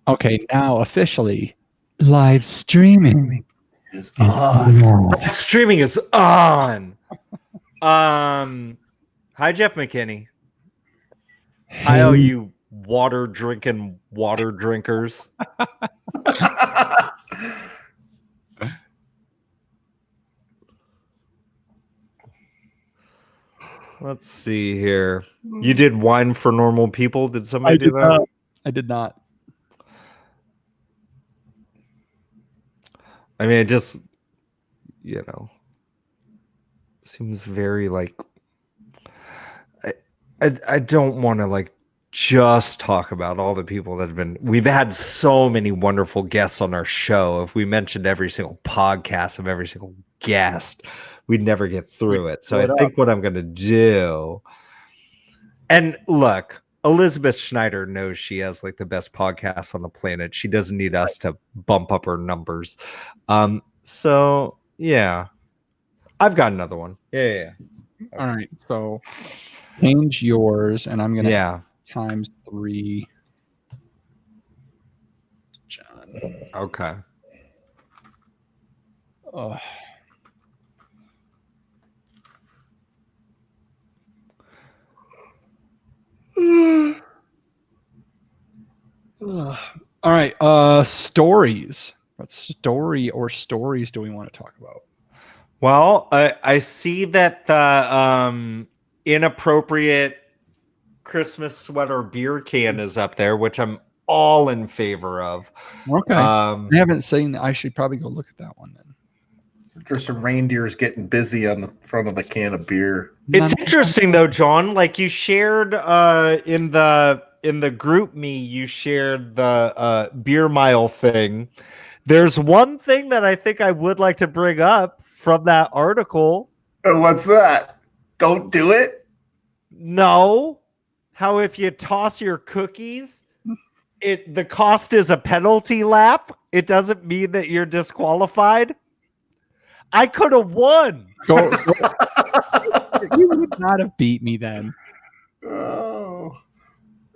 Okay, now officially live streaming is is on. Streaming is on. Hi, Jeff McKinney. Hi, all you water drinkers. Let's see here. You did wine for normal people. Did somebody do that? I did not. I mean, it just, seems very like. I don't want to like just talk about all the people that have been. We've had so many wonderful guests on our show. If we mentioned every single podcast of every single guest, we'd never get through it. So I think what I'm going to do. And look, Elizabeth Schneider knows she has like the best podcast on the planet. She doesn't need us to bump up her numbers. So yeah, I've got another one. Yeah. Okay. All right. So change yours, and I'm gonna times 3. John. Okay. All right. Stories. What story or stories do we want to talk about? Well, I see that the inappropriate Christmas sweater beer can is up there, which I'm all in favor of. Okay. I haven't seen. I should probably go look at that one then. There's some reindeers getting busy on the front of a can of beer. It's interesting though, John. Like you shared in the group me, you shared the beer mile thing. There's one thing that I think I would like to bring up from that article. What's that? Don't do it? No. How if you toss your cookies, the cost is a penalty lap. It doesn't mean that you're disqualified. I could have won. You would not have beat me then. Oh.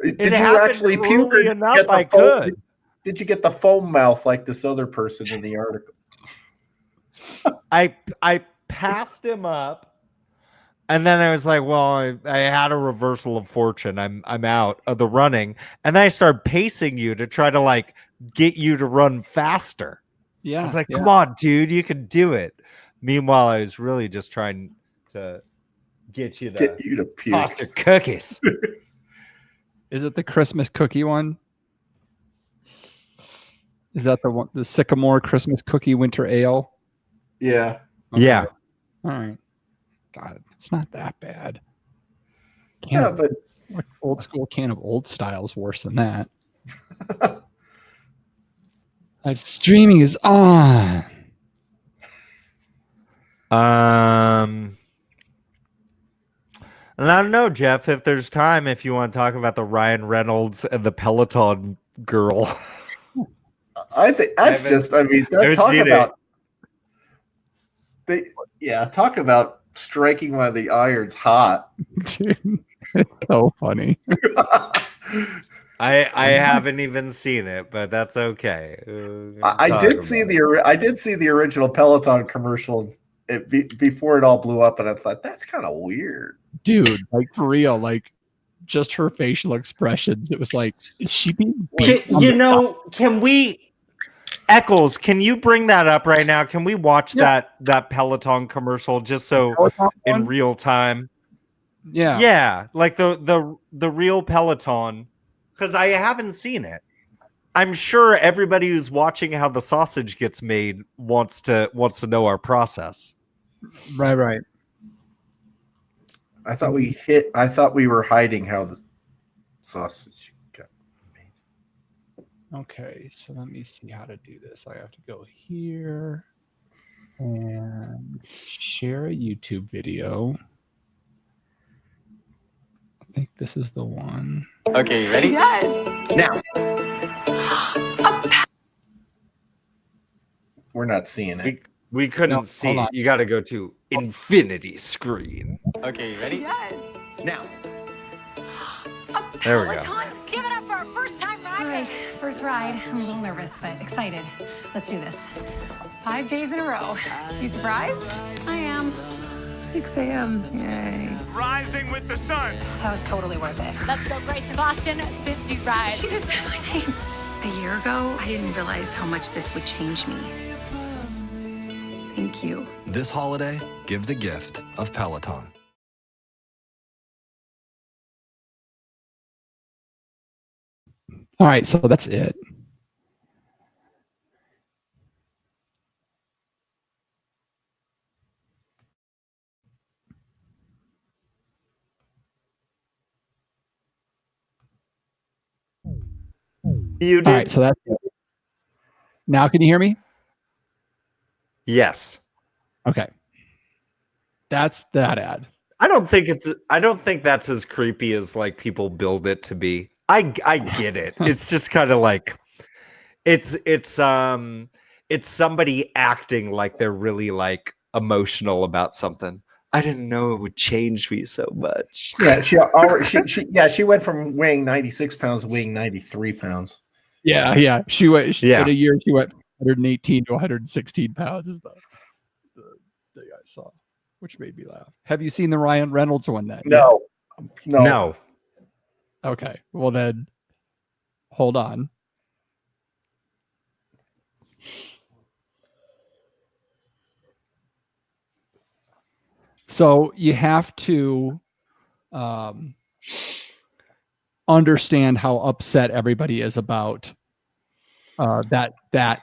Did It you happened actually early puke? enough I could. Did you get the foam mouth like this other person in the article? I passed him up, and then I was like, well, I had a reversal of fortune. I'm out of the running, and then I started pacing you to try to like get you to run faster. Yeah, I was like, come on, dude, you can do it. Meanwhile, I was really just trying to get you to puke. toss your cookies. Is it the Christmas cookie one? Is that the one, the Sycamore Christmas Cookie Winter Ale? Yeah. Okay. Yeah. All right. God, it's not that bad. But old school can of Old Style's worse than that. Live streaming is on. And I don't know, Jeff, if there's time, if you want to talk about the Ryan Reynolds and the Peloton girl. I think that's talk about striking while the iron's hot. Dude, it's so funny. I haven't even seen it, but that's okay. I did see the original Peloton commercial before it all blew up, and I thought that's kind of weird, dude. Like for real, like just her facial expressions. It was like, is she being beat? Can we? Eccles, can you bring that up right now? Can we watch that Peloton commercial just so in real time? Yeah. Yeah, like the real Peloton, because I haven't seen it. I'm sure everybody who's watching how the sausage gets made wants to know our process. Right. I thought we were hiding how the sausage got made. Okay, so let me see how to do this. I have to go here and share a YouTube video. I think this is the one. Okay, you ready? Yes. Now. We're not seeing it. We couldn't see it. You got to go to infinity screen. Okay, you ready? Yes. Now. There we go. Give it up for our first time rider. All right, first ride. I'm a little nervous, but excited. Let's do this. 5 days in a row. You surprised? I am. 6 a.m. Yay. Rising with the sun. That was totally worth it. Let's go, Grace in Boston. 50 rides. She just said my name. A year ago, I didn't realize how much this would change me. Thank you. This holiday, give the gift of Peloton. All right, so that's it. You did. All right, so that's it. Now can you hear me? Yes. Okay. That's that ad. I don't think that's as creepy as like people build it to be. I get it. It's just kind of like it's somebody acting like they're really like emotional about something. I didn't know it would change me so much. Yeah, she went from weighing 96 pounds to weighing 93 pounds. Yeah. She went Yeah. in a year she went 118 to 116 pounds is the thing I saw, which made me laugh. Have you seen the Ryan Reynolds one then? No. Okay. Well then hold on. So you have to understand how upset everybody is about that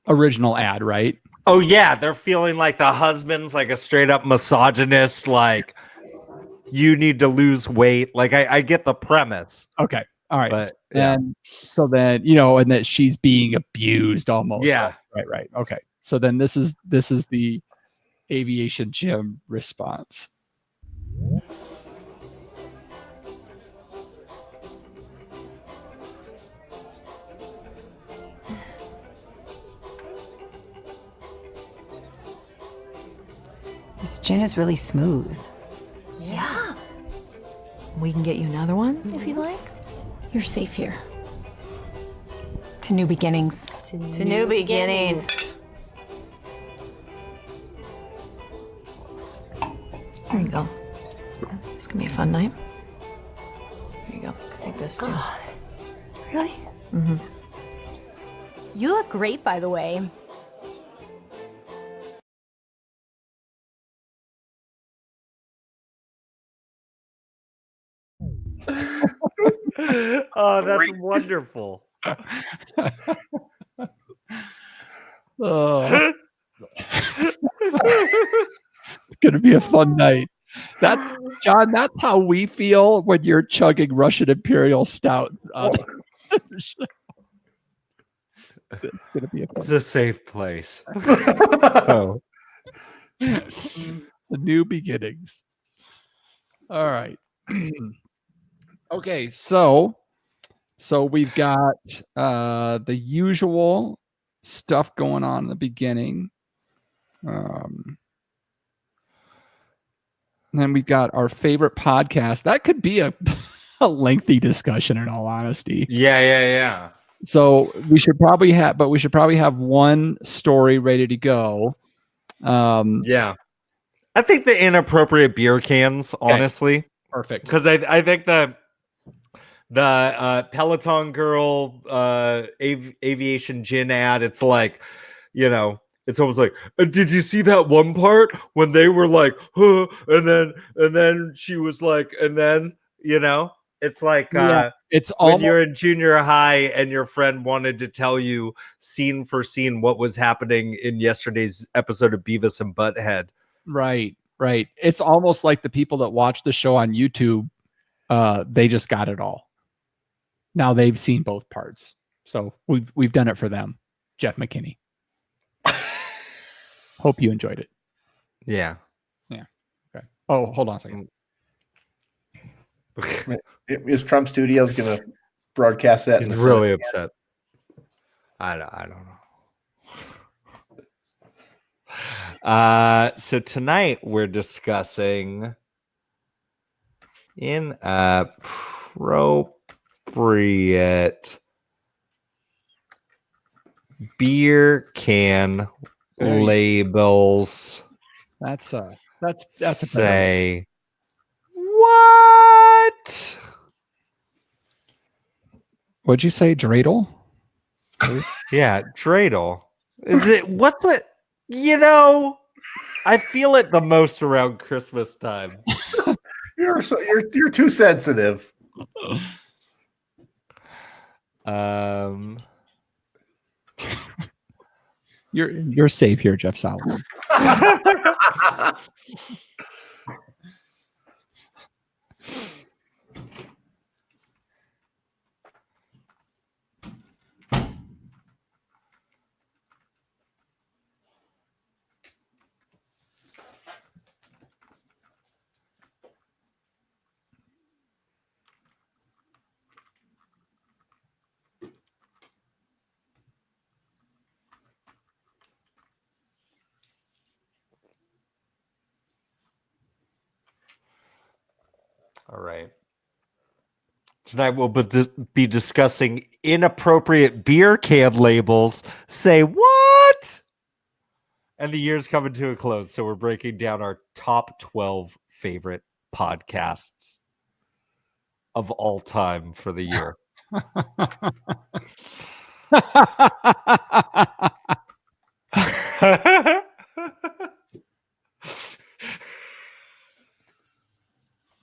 original ad, right? Oh yeah, they're feeling like the husband's like a straight up misogynist, like you need to lose weight. Like I get the premise. Okay. All right. But, yeah. And so then, and that she's being abused almost. Yeah. Right. Okay. So then this is the aviation gym response. This gin is really smooth. Yeah. We can get you another one If you like. You're safe here. To new beginnings. To new beginnings. There you go. This can be a fun night. There you go. Take this too. Really? Mm-hmm. You look great, by the way. Oh, that's wonderful. Oh. It's gonna be a fun night. John, that's how we feel when you're chugging Russian Imperial Stout. It's gonna be a fun It's a safe place. Oh. The new beginnings. All right. Okay, so we've got the usual stuff going on in the beginning. Then we've got our favorite podcast. That could be a lengthy discussion in all honesty. Yeah. So we should probably have one story ready to go. Yeah. I think the inappropriate beer cans, honestly. Perfect. Because I think the Peloton girl aviation gin ad, it's like, it's almost like, did you see that one part when they were like, huh, and then she was like, and then, it's like it's when almost, you're in junior high and your friend wanted to tell you scene for scene what was happening in yesterday's episode of Beavis and Butthead. right. It's almost like the people that watch the show on YouTube, they just got it all. Now they've seen both parts. So we've done it for them. Jeff McKinney. Hope you enjoyed it. Yeah. Okay. Oh, hold on a second. Is Trump Studios going to broadcast that? He's really upset. I don't know. So tonight we're discussing inappropriate beer can There you- labels That's a better one. say what? What'd you say, dreidel? Yeah, dreidel. Is it what's what? You know, I feel it the most around Christmas time. You're too sensitive. You're safe here, Jeff Solomon. All right. Tonight we'll be discussing inappropriate beer can labels. Say what? And the year's coming to a close, so we're breaking down our top 12 favorite podcasts of all time for the year.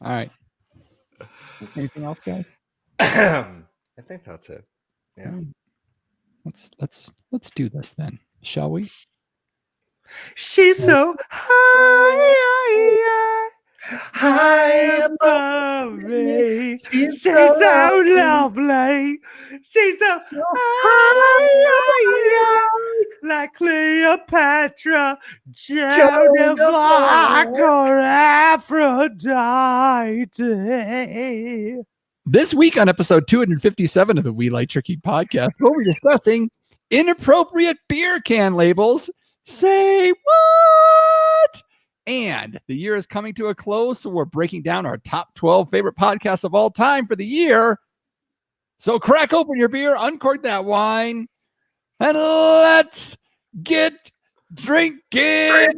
All right. Anything else, guys? I think that's it. Yeah. Let's do this then, shall we? She's so high above me. She's so lovely. She's so high, like Cleopatra, Joan of Arc, or Aphrodite. This week on episode 257 of the We Like Tricky podcast, we'll be discussing inappropriate beer can labels. Say what? And the year is coming to a close, so we're breaking down our top 12 favorite podcasts of all time for the year. So crack open your beer, uncork that wine, and let's get drinking.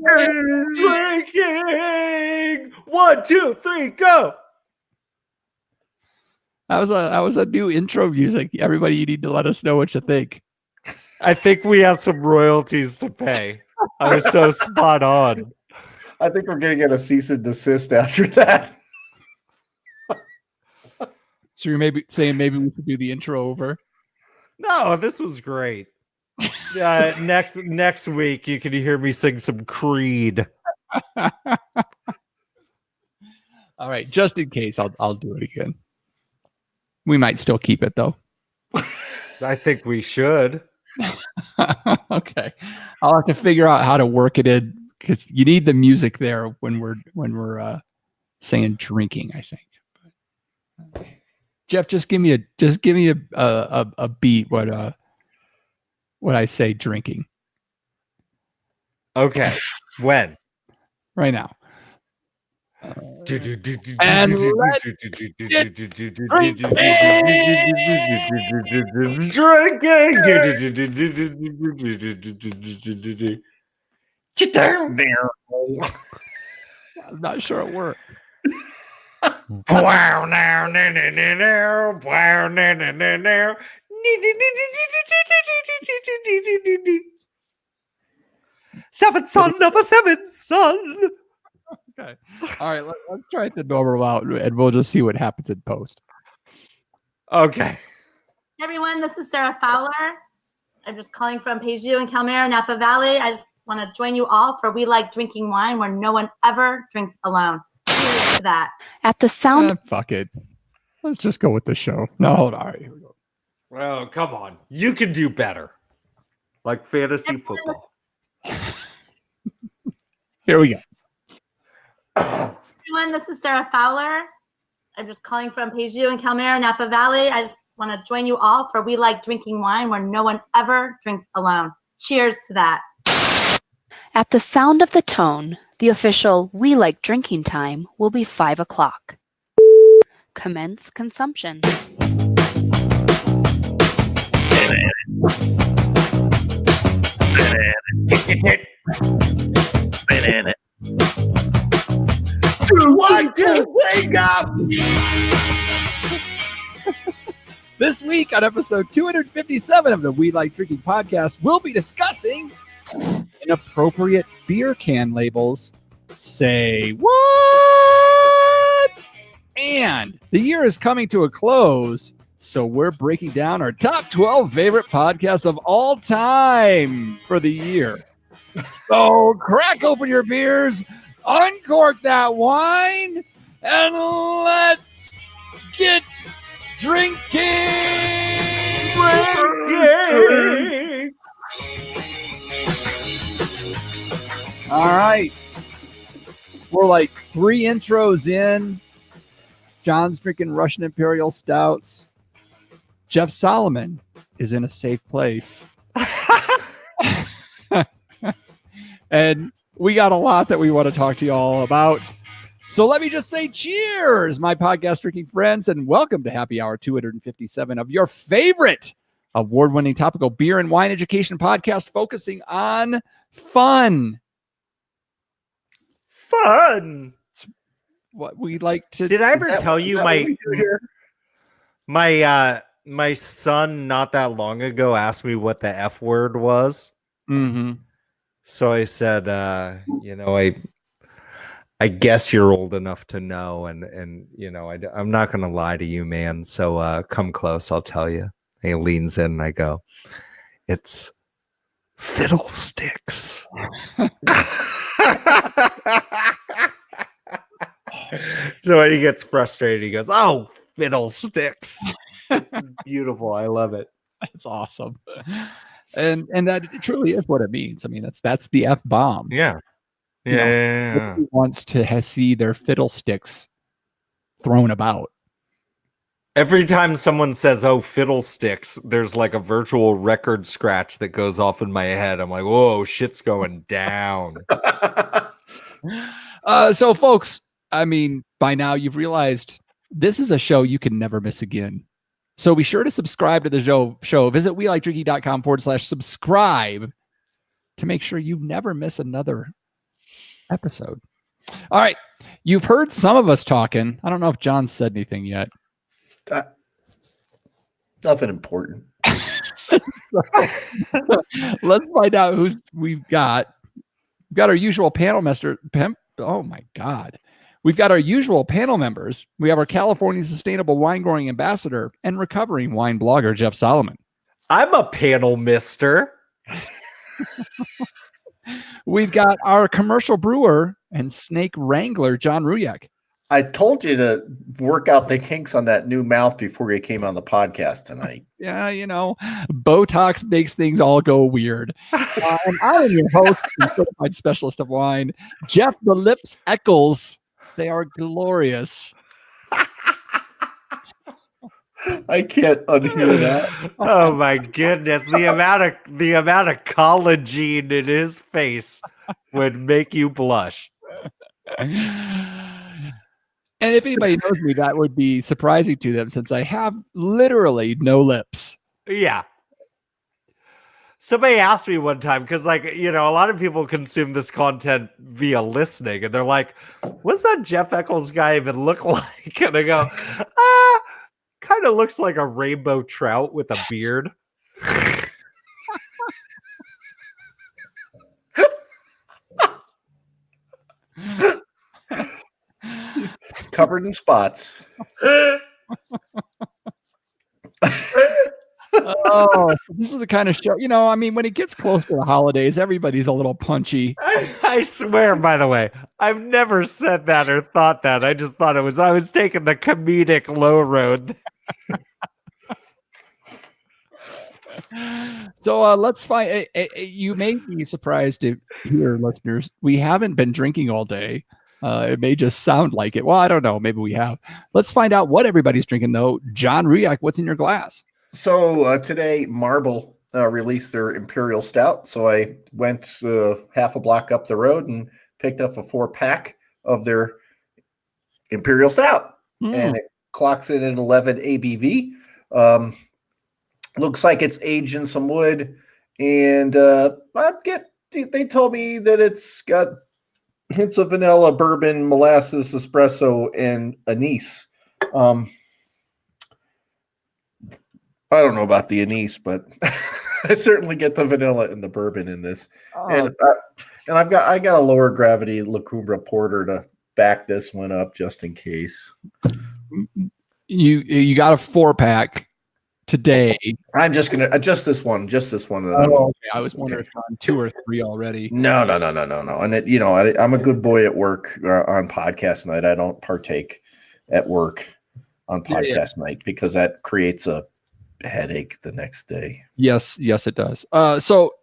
Drinking. 1, 2, 3, go. That was a new intro music. Everybody, you need to let us know what you think. I think we have some royalties to pay. I was so spot on. I think we're going to get a cease and desist after that. So you're maybe saying maybe we could do the intro over. No, this was great. Next week you can hear me sing some Creed. All right, just in case, I'll do it again. We might still keep it though. I think we should. Okay, I'll have to figure out how to work it in because you need the music there when we're saying drinking. I think. Jeff, just give me a beat. What I say drinking. Okay, when? Right now. And drinking. Get down there. I'm not sure it worked. Wow, now, now. Wow, now. Seventh son of a seventh son. Okay. All right. Let's try it the normal out, and we'll just see what happens in post. Okay. Hey everyone, this is Sarah Fowler. I'm just calling from Pejou in Calmera, Napa Valley. I just want to join you all for We Like Drinking Wine, where no one ever drinks alone. Cheers to that. At the sound Fuck it. Let's just go with the show. No, hold on. All right, here we go. Oh, come on. You can do better. Like fantasy football. Here we go. Everyone, this is Sarah Fowler. I'm just calling from Pejou in Calmera, Napa Valley. I just want to join you all for We Like Drinking Wine, where no one ever drinks alone. Cheers to that. At the sound of the tone, the official We Like Drinking time will be 5 o'clock. Commence consumption. Dude, 1, 2, wake up! This week on episode 257 of the We Like Drinking podcast, we'll be discussing inappropriate beer can labels. Say what? And the year is coming to a close, so we're breaking down our top 12 favorite podcasts of all time for the year. So crack open your beers, uncork that wine, and let's get drinking. All right. We're like 3 intros in. John's drinking Russian Imperial Stouts. Jeff Solomon is in a safe place. And we got a lot that we want to talk to you all about. So let me just say cheers, my podcast drinking friends, and welcome to Happy Hour 257 of your favorite award-winning topical beer and wine education podcast focusing on fun. Fun. What we like to. Did I ever tell you my son not that long ago asked me what the F word was? Mm-hmm. So I said, I guess you're old enough to know, and I'm not gonna lie to you, man. So come close, I'll tell you. And he leans in, and I go, "It's fiddlesticks." So when he gets frustrated, he goes, "Oh, fiddlesticks!" It's beautiful. I love it. That's awesome, and that truly is what it means. I mean, that's the F bomb. Yeah. You know, Yeah. nobody wants to see their fiddlesticks thrown about. Every time someone says, "Oh, fiddlesticks," there's like a virtual record scratch that goes off in my head. I'm like, "Whoa, shit's going down." So, folks, I mean, by now you've realized this is a show you can never miss again. So be sure to subscribe to the show. Visit WeLikeDrinking.com/subscribe to make sure you never miss another episode. All right. You've heard some of us talking. I don't know if John said anything yet. Nothing important. Let's find out who we've got. We've got our usual panel Oh my God. We've got our usual panel members. We have our California Sustainable Wine Growing Ambassador and recovering wine blogger, Jeff Solomon. I'm a panel mister. We've got our commercial brewer and snake wrangler, John Ruyak. I told you to work out the kinks on that new mouth before you came on the podcast tonight. Yeah, Botox makes things all go weird. And I am your host and certified specialist of wine, Jeff the Lips Eccles. They are glorious. I can't unhear that. Oh my goodness. The amount of collagen in his face would make you blush. And if anybody knows me, that would be surprising to them since I have literally no lips. Yeah. Somebody asked me one time, because a lot of people consume this content via listening, and they're like, what's that Jeff Eccles guy even look like? And I go, kind of looks like a rainbow trout with a beard. Covered in spots. Oh, this is the kind of show, when it gets close to the holidays, everybody's a little punchy. I swear, by the way, I've never said that or thought that. I just thought I was taking the comedic low road. So let's find. You may be surprised to hear, listeners, we haven't been drinking all day. It may just sound like it. Well, I don't know. Maybe we have. Let's find out what everybody's drinking, though. John Ruyak, what's in your glass? So today, Marble released their Imperial Stout. So I went half a block up the road and picked up a 4-pack of their Imperial Stout. And it clocks in at 11 ABV. Looks like it's aged in some wood. And I get they told me that it's got hints of vanilla, bourbon, molasses, espresso, and anise. I don't know about the anise, but I certainly get the vanilla and the bourbon in this. And I got a lower gravity La Cumbre Porter to back this one up just in case. You got a 4-pack today. I'm just gonna just this one. Okay. I was wondering if you're on 2 or 3 already. No. And I'm a good boy at work on podcast night. I don't partake at work on podcast night because that creates a headache the next day. Yes, it does. So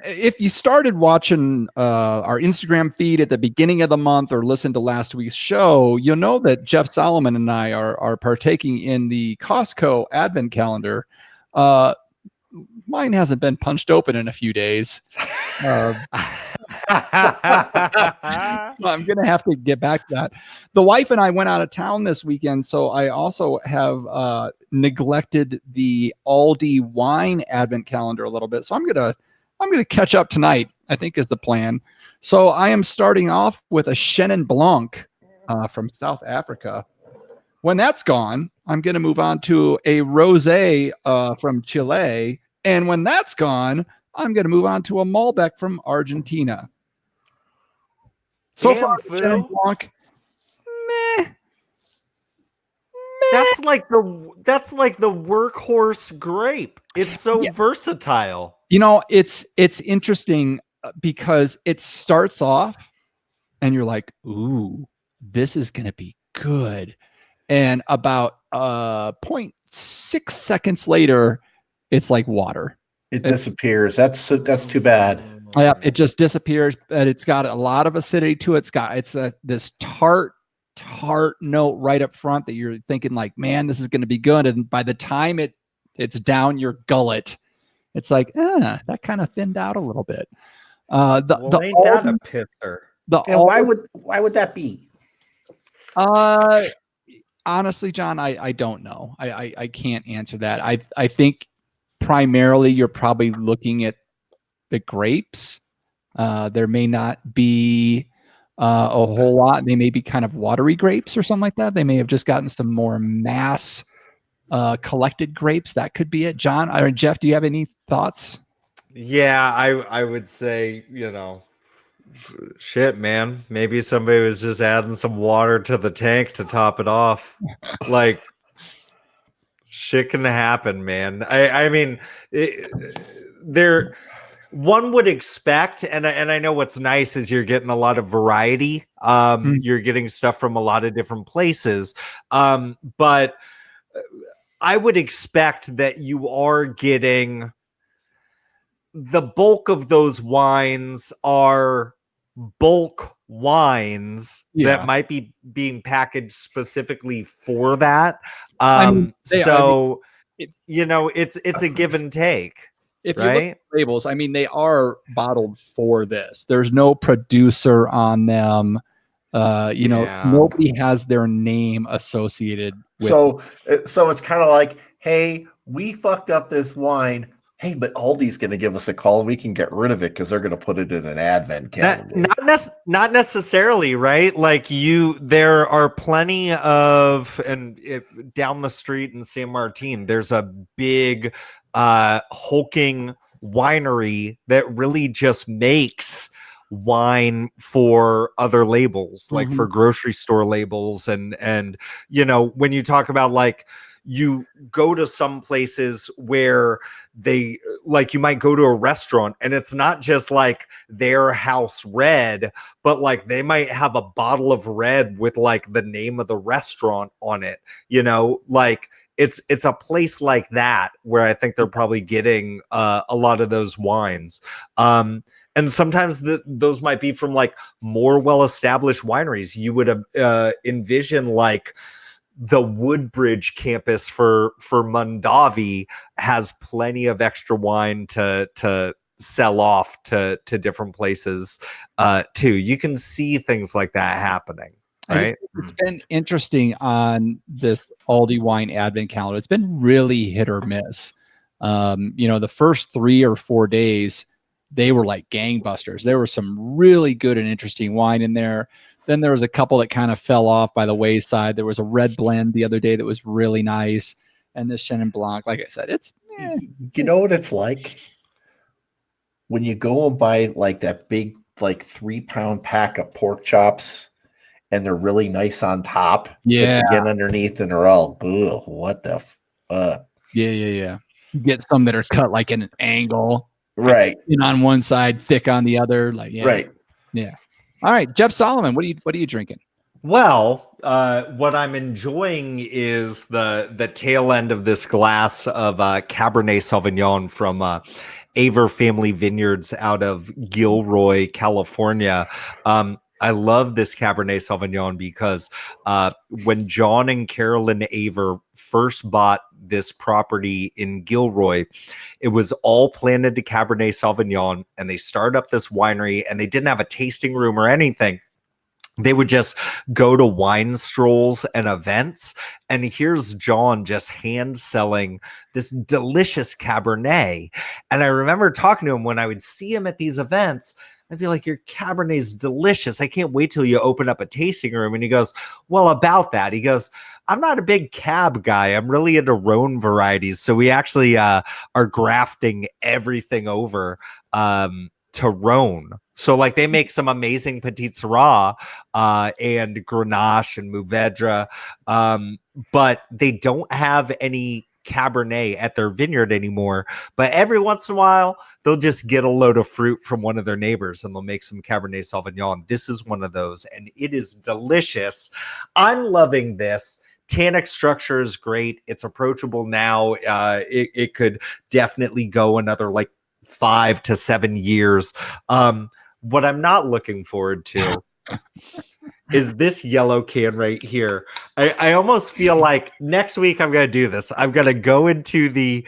if you started watching our Instagram feed at the beginning of the month or listened to last week's show, you'll know that Jeff Solomon and I are partaking in the Costco Advent calendar. Mine hasn't been punched open in a few days. I'm going to have to get back to that. The wife and I went out of town this weekend, so I also have neglected the Aldi wine Advent calendar a little bit. So I'm going to catch up tonight, I think is the plan. So I am starting off with a Chenin Blanc from South Africa. When that's gone, I'm going to move on to a Rosé from Chile. And when that's gone, I'm going to move on to a Malbec from Argentina. So far, Chenin Blanc, meh. That's like the workhorse grape. It's so versatile. You know, it's interesting because it starts off and you're like, ooh, this is going to be good. And about 0.6 seconds later, it's like water. It disappears. That's too bad. Yeah, it just disappears. But it's got a lot of acidity to it. It's this tart note right up front that you're thinking like, man, this is going to be good. And by the time it's down your gullet, it's like, that kind of thinned out a little bit. Ain't that a pisser? Why would that be? Honestly, John, I don't know. I can't answer that. I think primarily you're probably looking at the grapes. There may not be a whole lot. They may be kind of watery grapes or something like that. They may have just gotten some more mass collected grapes. That could be it. John or Jeff, do you have any thoughts? Yeah, I would say, shit, man. Maybe somebody was just adding some water to the tank to top it off. Like, shit can happen, man. I mean, one would expect, and I know what's nice is you're getting a lot of variety. You're getting stuff from a lot of different places. But I would expect that you are getting the bulk of those wines are bulk wines that might be being packaged specifically for that. It's a give and take. If you look at labels, I mean, they are bottled for this. There's no producer on them. Nobody has their name associated with So it's kind of like, hey, we fucked up this wine. Hey, but Aldi's going to give us a call and we can get rid of it because they're going to put it in an Advent calendar. Not necessarily, right? Like there are plenty of, down the street in San Martin, there's a big hulking winery that really just makes wine for other labels, like for grocery store labels. And when you talk about like, you go to some places where they like, you might go to a restaurant and it's not just like their house red, but like they might have a bottle of red with like the name of the restaurant on it, like it's a place like that where I think they're probably getting a lot of those wines. And sometimes those might be from like more well-established wineries. You would envision like the Woodbridge campus for Mondavi has plenty of extra wine to sell off to different places too. You can see things like that happening. Right. It's been interesting on this Aldi wine Advent calendar. It's been really hit or miss. The first 3 or 4 days, they were like gangbusters. There was some really good and interesting wine in there. Then there was a couple that kind of fell off by the wayside. There was a red blend the other day that was really nice. And this Chenin Blanc, like I said, it's You know what it's like when you go and buy like that big, like 3-pound pack of pork chops, and they're really nice on top. Yeah. But you get underneath and they're all, ugh, what the fuck? Yeah. You get some that are cut like in an angle, Right. thin on one side, thick on the other. Like, yeah. Right. Yeah. All right, Jeff Solomon, what are you drinking? Well, what I'm enjoying is the tail end of this glass of Cabernet Sauvignon from Aver Family Vineyards out of Gilroy, California. I love this Cabernet Sauvignon because when John and Carolyn Aver first bought this property in Gilroy, it was all planted to Cabernet Sauvignon, and they started up this winery, and they didn't have a tasting room or anything. They would just go to wine strolls and events. And here's John just hand selling this delicious Cabernet. And I remember talking to him when I would see him at these events. I'd be like, your Cabernet's delicious. I can't wait till you open up a tasting room. And he goes, well, about that. He goes, I'm not a big cab guy. I'm really into Rhone varieties. So we actually are grafting everything over to Rhone. So like they make some amazing Petit Syrah and Grenache and Mourvedre, but they don't have any Cabernet at their vineyard anymore. But every once in a while, they'll just get a load of fruit from one of their neighbors and they'll make some Cabernet Sauvignon. This is one of those, and it is delicious. I'm loving this. Tannic structure is great. It's approachable now. It could definitely go another like 5 to 7 years. What I'm not looking forward to is this yellow can right here. I almost feel like next week I'm going to do this. I'm going to go into the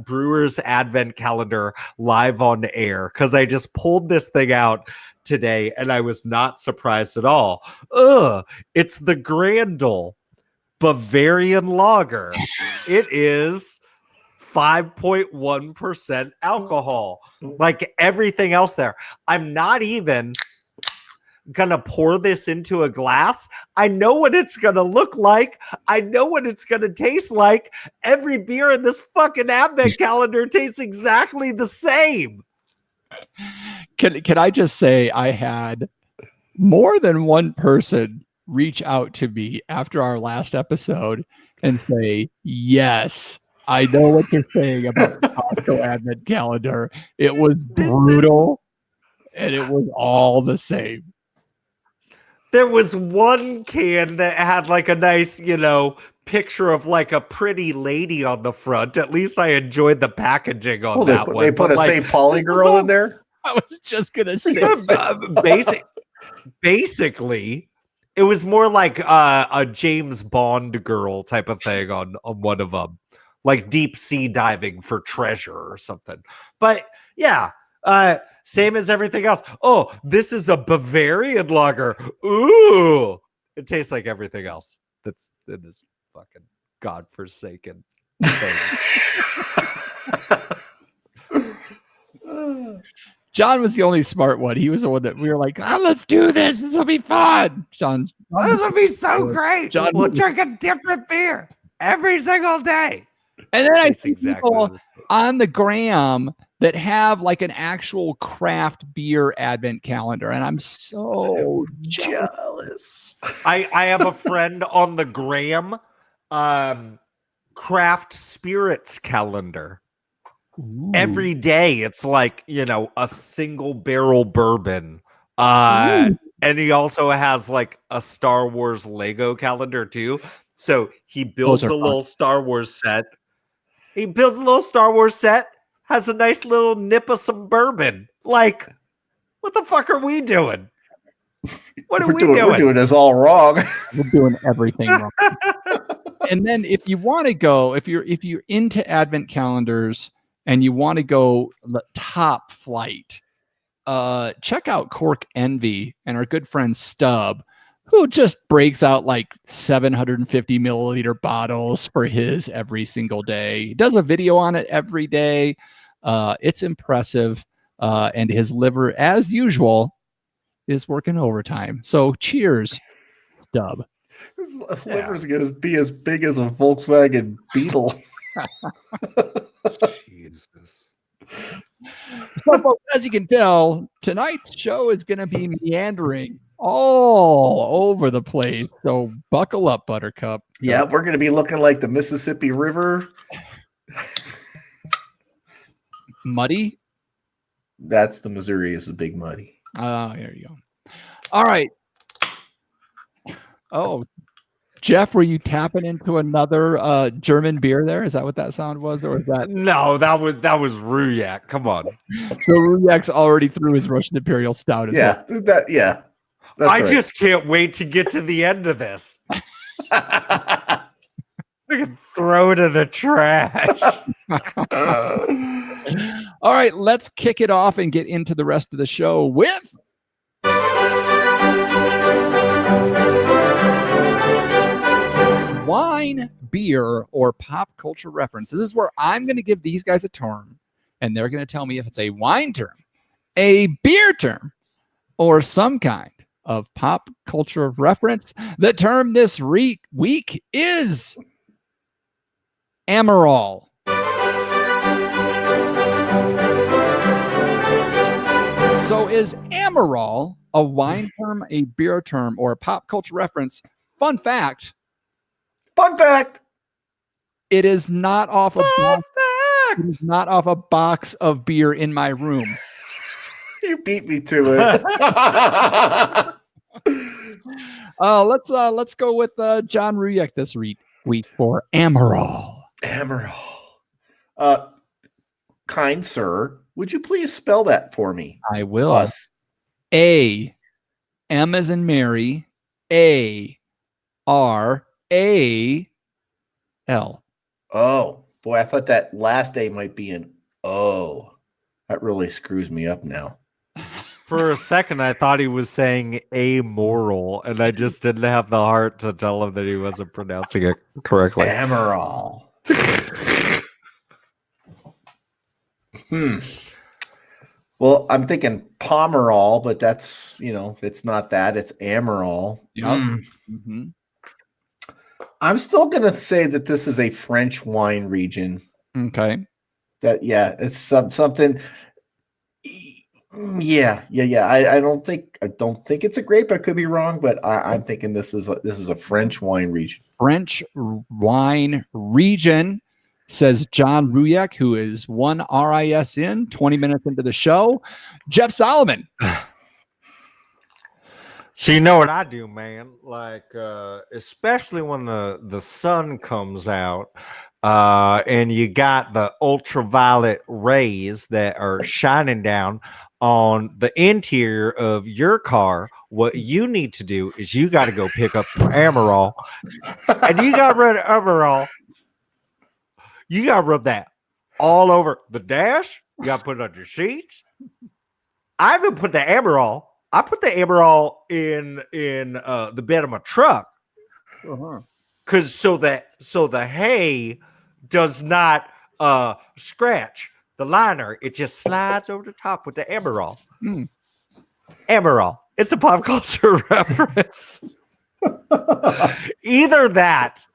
Brewers Advent Calendar live on air because I just pulled this thing out today and I was not surprised at all. It's the Grandel Bavarian Lager. It is 5.1% alcohol, like everything else there. I'm not even gonna pour this into a glass. I know what it's gonna look like. I know what it's gonna taste like. Every beer in this fucking Advent calendar tastes exactly the same. Can I just say I had more than one person reach out to me after our last episode and say, yes, I know what you're saying about the Costco Advent calendar. It was brutal and it was all the same. There was one can that had like a nice, picture of like a pretty lady on the front. At least I enjoyed the packaging on that one. They put a St. Pauli girl in there? I was just going to say basically, it was more like a James Bond girl type of thing on one of them. Like deep sea diving for treasure or something. But yeah, same as everything else. Oh, this is a Bavarian lager. Ooh, it tastes like everything else that's in this fucking godforsaken thing. John was the only smart one. He was the one that we were like, let's do this. This will be fun. John, this will be so great. John, we'll drink a different beer every single day. And then I see people on the gram that have like an actual craft beer Advent calendar, and I'm so jealous. I have a friend on the gram, craft spirits calendar. Ooh. Every day it's like, a single barrel bourbon. And he also has like a Star Wars Lego calendar too. So he builds a little Star Wars set. Has a nice little nip of some bourbon. Like, what the fuck are we doing? What are we doing? We're doing this all wrong. We're doing everything wrong. And then if you want to go, if you're into Advent calendars and you want to go the top flight, check out Cork Envy and our good friend Stub, who just breaks out like 750 milliliter bottles for his every single day. He does a video on it every day. It's impressive. and his liver, as usual, is working overtime. So cheers, Stub. His liver's going to be as big as a Volkswagen Beetle. Jesus. So, folks, as you can tell, tonight's show is going to be meandering all over the place. So buckle up, Buttercup. Yeah, we're going to be looking like the Mississippi River. Muddy. That's the Missouri is a big muddy. There you go. All right. Oh, Jeff, were you tapping into another German beer there? Is that what that sound was? Or is that No, that was Ruyak. Come on. so Ruyak's already through his Russian Imperial Stout as well. Yeah. That's I right. just can't wait to get to the end of this. I can throw it in the trash. All right, let's kick it off and get into the rest of the show with wine, beer, or pop culture reference. This is where I'm going to give these guys a term, and they're going to tell me if it's a wine term, a beer term, or some kind of pop culture reference. The term this week is Amaral. So is Amaral a wine term, a beer term, or a pop culture reference? Fun fact. It is not off a box. It is not off a box of beer in my room. You beat me to it. Let's go with John Ruyak this week for Amaral. Amaral. Kind sir, would you please spell that for me? I will. Us. A, M as in Mary, A, R, A, L. Oh, boy, I thought that last A might be an O. That really screws me up now. For a second, I thought he was saying amoral, and I just didn't have the heart to tell him that he wasn't pronouncing it correctly. Amaral. Well, I'm thinking Pomerol, but that's, it's not that. It's Amaral. Yep. Mm-hmm. I'm still going to say that this is a French wine region. Okay. It's something. Yeah. I don't think it's a grape. I could be wrong, but I'm thinking this is a French wine region. French wine region, says John Ruyak, who is one RIS in 20 minutes into the show. Jeff Solomon. So you know what I do, man? Like, especially when the sun comes out, and you got the ultraviolet rays that are shining down on the interior of your car, what you need to do is you got to go pick up some Amaral, and you got to rub Amaral. You got to rub that all over the dash. You got to put it on your seats. I even put the Amaral. I put the Amaral in the bed of my truck, because so the hay does not scratch the liner. It just slides over the top with the Amaral. Amaral. It's a pop culture reference. Either that,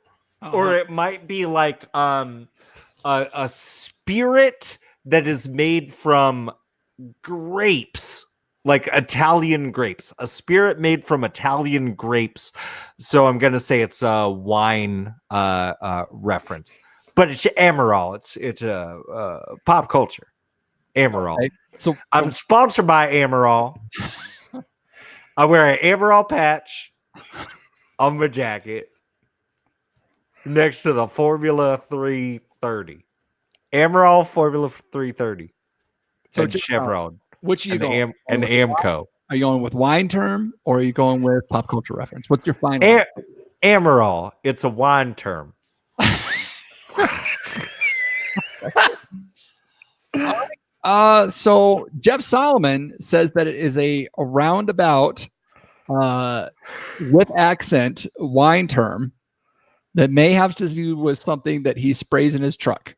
or it might be like a spirit that is made from grapes. Like Italian grapes, a spirit made from Italian grapes. So I'm going to say it's a wine reference, but it's Amaral. It's a pop culture. Amaral. Okay. So I'm sponsored by Amaral. I wear an Amaral patch on my jacket next to the Formula 330. Amaral Formula 330. So and Chevron. Which are you going? And Amco. Are you going with wine term, or are you going with pop culture reference? What's your final? Amaral. It's a wine term. So Jeff Solomon says that it is a roundabout, with accent wine term that may have to do with something that he sprays in his truck.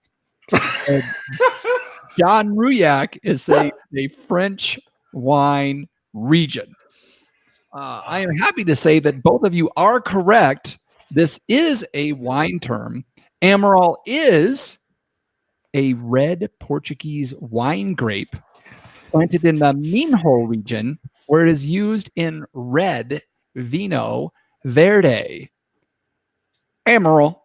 John Rouillac is a French wine region. I am happy to say that both of you are correct. This is a wine term. Amaral is a red Portuguese wine grape planted in the Minho region, where it is used in red Vinho Verde. Amaral.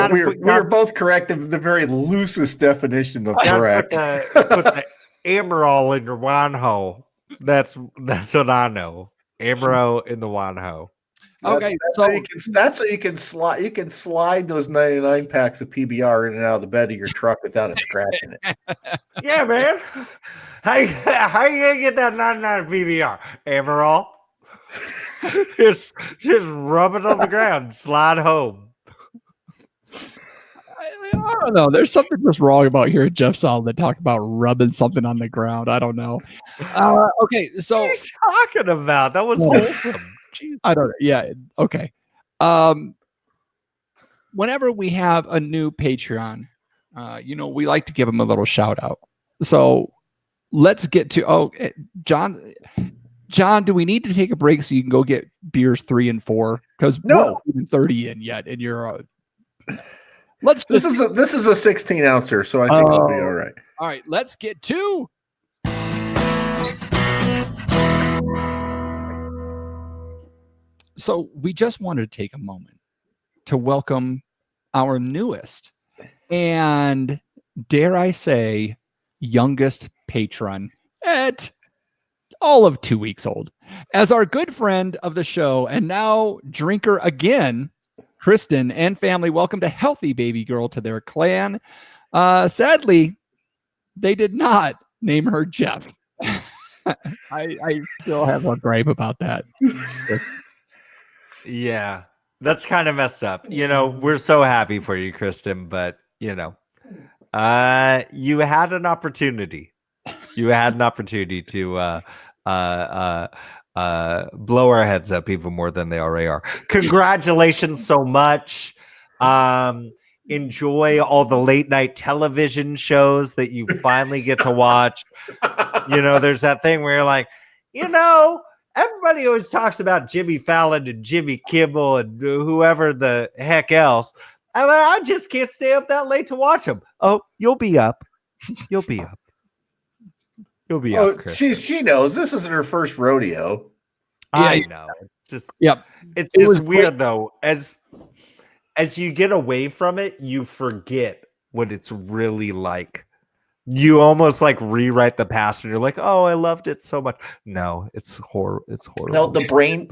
We're both correct of the very loosest definition of correct. Put the Amaral in your wine hole. That's what I know. Amaral in the wine hole. Okay, that's so you can slide. You can slide those 99 packs of PBR in and out of the bed of your truck without it scratching it. Yeah, man. How you gonna get that 99 PBR? Amaral. just rub it on the ground. Slide home. I don't know. There's something just wrong about hearing Jeff Solomon talk about rubbing something on the ground. I don't know. Okay, so What are you talking about? That was wholesome. Jeez. I don't know. Yeah. Okay. Whenever we have a new Patreon, we like to give them a little shout out. So let's get to John. John, do we need to take a break so you can go get beers 3 and 4? Because no, we're not even 30 in yet, and you're. This is a 16 ouncer, so I think it'll be all right. All right, let's get to. So we just wanted to take a moment to welcome our newest and, dare I say, youngest patron at all of 2 weeks old, as our good friend of the show and now drinker again, Kristen and family. Welcome to Healthy Baby Girl to their clan. Sadly, they did not name her Jeff. I still have a gripe about that. Yeah, that's kind of messed up. We're so happy for you, Kristen, but you had an opportunity. You had an opportunity to blow our heads up even more than they already are. Congratulations so much. Enjoy all the late night television shows that you finally get to watch. There's that thing where you're like, everybody always talks about Jimmy Fallon and Jimmy Kimmel and whoever the heck else. I just can't stay up that late to watch them. Oh, you'll be up. You'll be up. You'll be up, Kristen. She knows this isn't her first rodeo. I know. It's just It's just weird though. As you get away from it, you forget what it's really like. You almost like rewrite the past, and you're like, "Oh, I loved it so much." No, it's horrible. It's horrible. No, the brain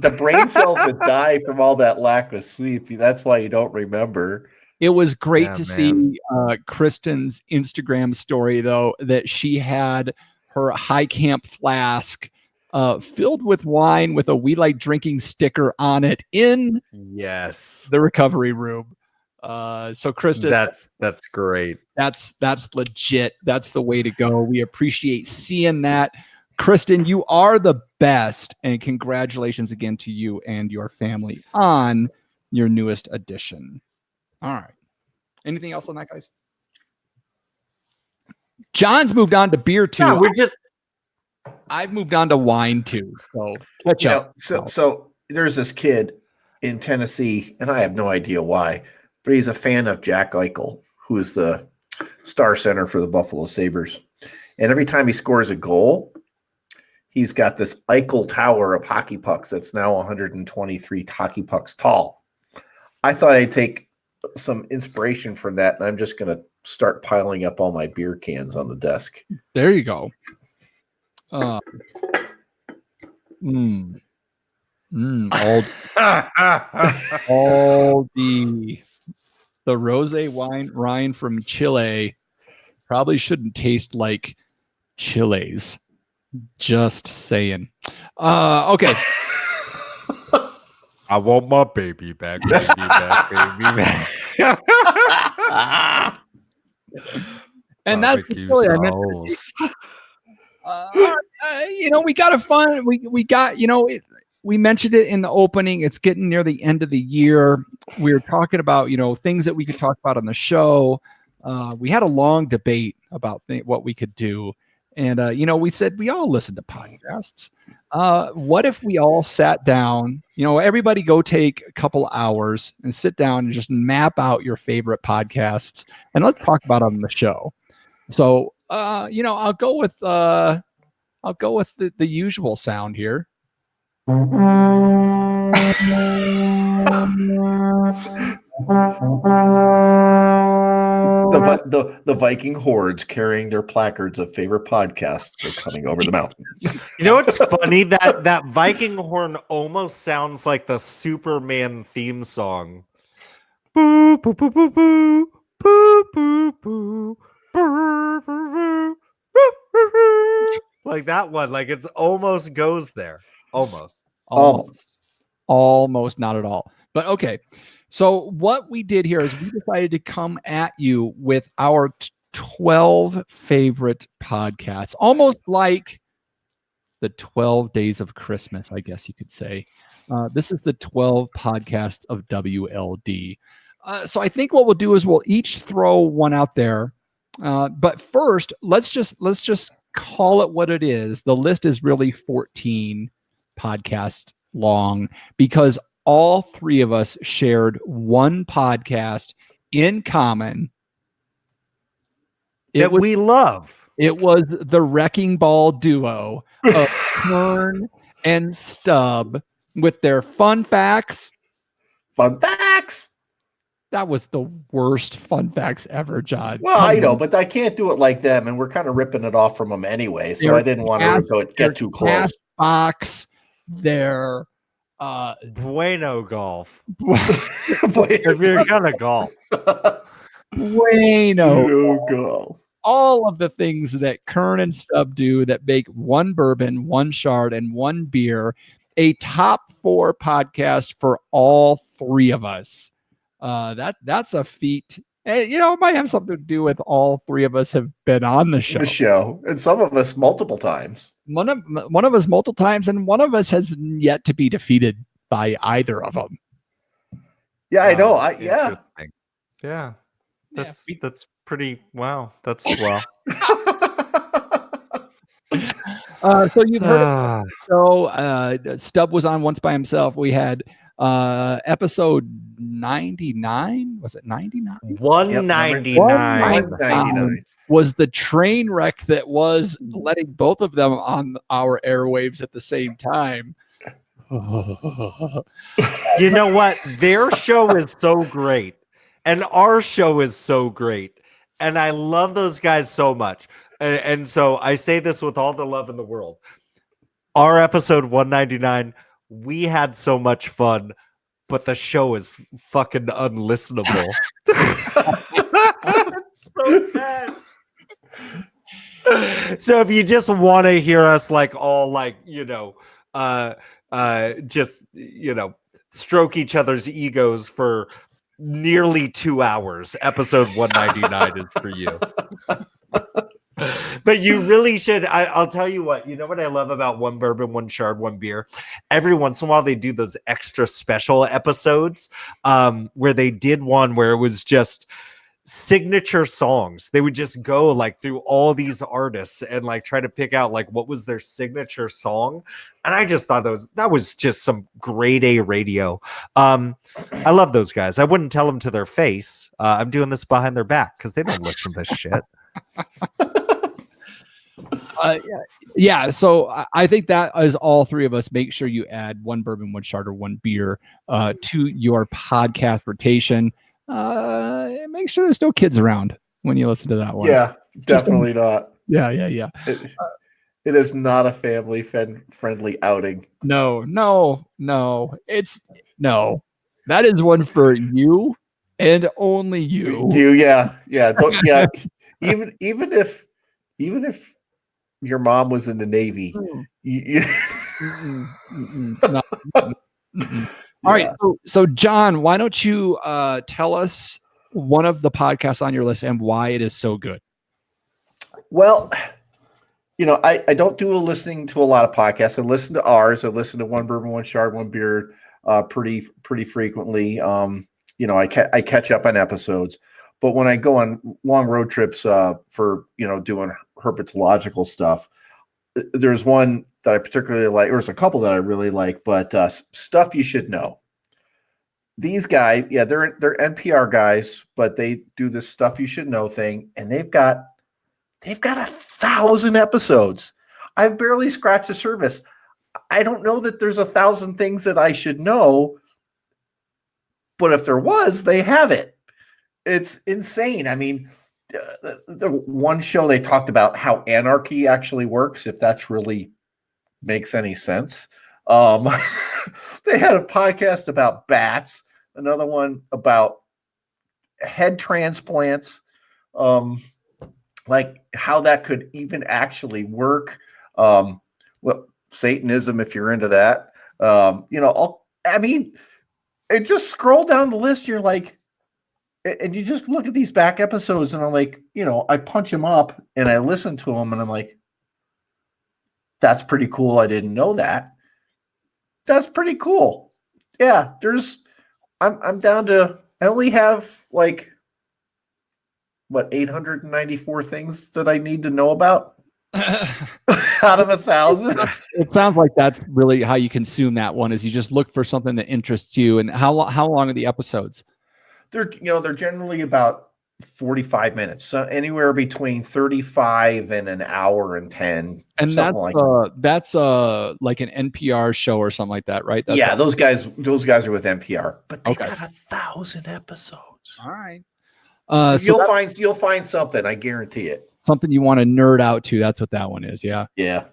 cells that die from all that lack of sleep. That's why you don't remember. It was great to see Kristen's Instagram story, though, that she had her high camp flask filled with wine with a "We Like Drinking" sticker on it in the recovery room. So Kristen, that's great. That's legit. That's the way to go. We appreciate seeing that. Kristen, you are the best, and congratulations again to you and your family on your newest addition. All right. Anything else on that, guys? John's moved on to beer too. Yeah, I've moved on to wine too. So catch up. So there's this kid in Tennessee, and I have no idea why, but he's a fan of Jack Eichel, who is the star center for the Buffalo Sabres. And every time he scores a goal, he's got this Eichel tower of hockey pucks that's now 123 hockey pucks tall. I thought I'd take some inspiration from that, and I'm just going to start piling up all my beer cans on the desk. There you go. All the rosé wine from Chile probably shouldn't taste like Chiles. Just saying. Okay. I want my baby back, baby back, baby back. And that's the story I meant. We got a fun. We got we mentioned it in the opening. It's getting near the end of the year. We were talking about, things that we could talk about on the show. We had a long debate about what we could do. And, we said we all listen to podcasts. What if we all sat down, everybody go take a couple hours and sit down and just map out your favorite podcasts and let's talk about them on the show. So, I'll go with the usual sound here. The Viking hordes carrying their placards of favorite podcasts are coming over the mountains. You know what's funny? That Viking horn almost sounds like the Superman theme song. Boo boo boo boo boo boo boo boo boo boo boo. Like that one. Like it's almost goes there. Almost, not at all. But okay. So what we did here is we decided to come at you with our 12 favorite podcasts, almost like the 12 days of Christmas, I guess you could say. This is the 12 podcasts of WLD. So I think what we'll do is we'll each throw one out there. But first, let's just call it what it is. The list is really 14 podcasts long because all three of us shared one podcast in common. We love. It was the Wrecking Ball duo of Kern and Stub with their fun facts. Fun facts. That was the worst fun facts ever, John. Well, I know, but I can't do it like them, and we're kind of ripping it off from them anyway. So I didn't want to get too close. Box, their Bueno golf. If you're gonna golf. Bueno golf. All of the things that Kern and Stub do that make one bourbon, one shard, and one beer a top 4 podcast for all three of us. That's a feat. It might have something to do with all three of us have been on the show. And some of us multiple times. One of us multiple times, and one of us has yet to be defeated by either of them. Yeah, I know. Yeah. That's pretty wow. That's wow. So you've heard so Stub was on once by himself. We had episode 99. Was it 99? 199 was the train wreck that was letting both of them on our airwaves at the same time. You know what? Their show is so great, and our show is so great, and I love those guys so much. And so I say this with all the love in the world. Our episode 199, we had so much fun, but the show is fucking unlistenable. So bad. So if you just want to hear us stroke each other's egos for nearly 2 hours, episode 199 is for you. But you really should. I'll tell you what. You know what I love about One Bourbon, One Shard, One Beer? Every once in a while, they do those extra special episodes where they did one where it was just signature songs. They would just go through all these artists and try to pick out what was their signature song. And I just thought that was just some grade A radio. I love those guys. I wouldn't tell them to their face. I'm doing this behind their back because they don't listen to this shit. Yeah. So I think that is all three of us. Make sure you add One Bourbon, One Shard, or One Beer to your podcast rotation. Make sure there's no kids around when you listen to that one. Yeah, definitely not. Yeah. It is not a family friendly outing. No. It's no. That is one for you and only you. Yeah. Even if your mom was in the Navy. All right. So John, why don't you tell us one of the podcasts on your list and why it is so good? Well, I don't do listening to a lot of podcasts. I listen to ours. I listen to One Bourbon, One Shard, One Beer pretty frequently. I catch up on episodes. But when I go on long road trips for doing herpetological stuff, there's one that I particularly like. There's a couple that I really like, but Stuff You Should Know. These guys, yeah, they're NPR guys, but they do this Stuff You Should Know thing, and they've got 1,000 episodes. I've barely scratched the surface. I don't know that there's 1,000 things that I should know, but if there was, they have it. It's insane. I mean, the one show they talked about how anarchy actually works, if that's really makes any sense. They had a podcast about bats, another one about head transplants, like how that could even actually work. Satanism, if you're into that. And just scroll down the list, you're like, and you just look at these back episodes, and I'm like, I punch them up and I listen to them, and I'm like, that's pretty cool. I didn't know that. That's pretty cool. Yeah, I'm down to, I only have 894 things that I need to know about out of 1,000. It sounds like that's really how you consume that one, is you just look for something that interests you. And how long are the episodes? They're generally about 45 minutes, so anywhere between 35 and an hour and 10. And that's like an NPR show or something like that, right? Those guys are with NPR, but they got 1,000 episodes. All right. You'll find something, I guarantee it. Something you want to nerd out to. That's what that one is. Yeah. Yeah.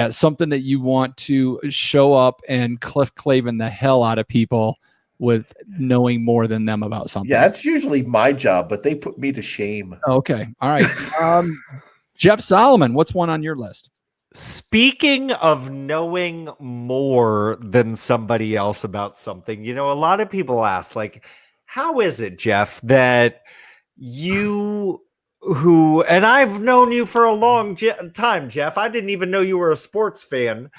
Something that you want to show up and Cliff Clavin the hell out of people with knowing more than them about something. Yeah, that's usually my job, but they put me to shame. Okay. All right. Jeff Solomon, what's one on your list? Speaking of knowing more than somebody else about something, a lot of people ask, how is it, Jeff, that you and I've known you for a long time, Jeff. I didn't even know you were a sports fan.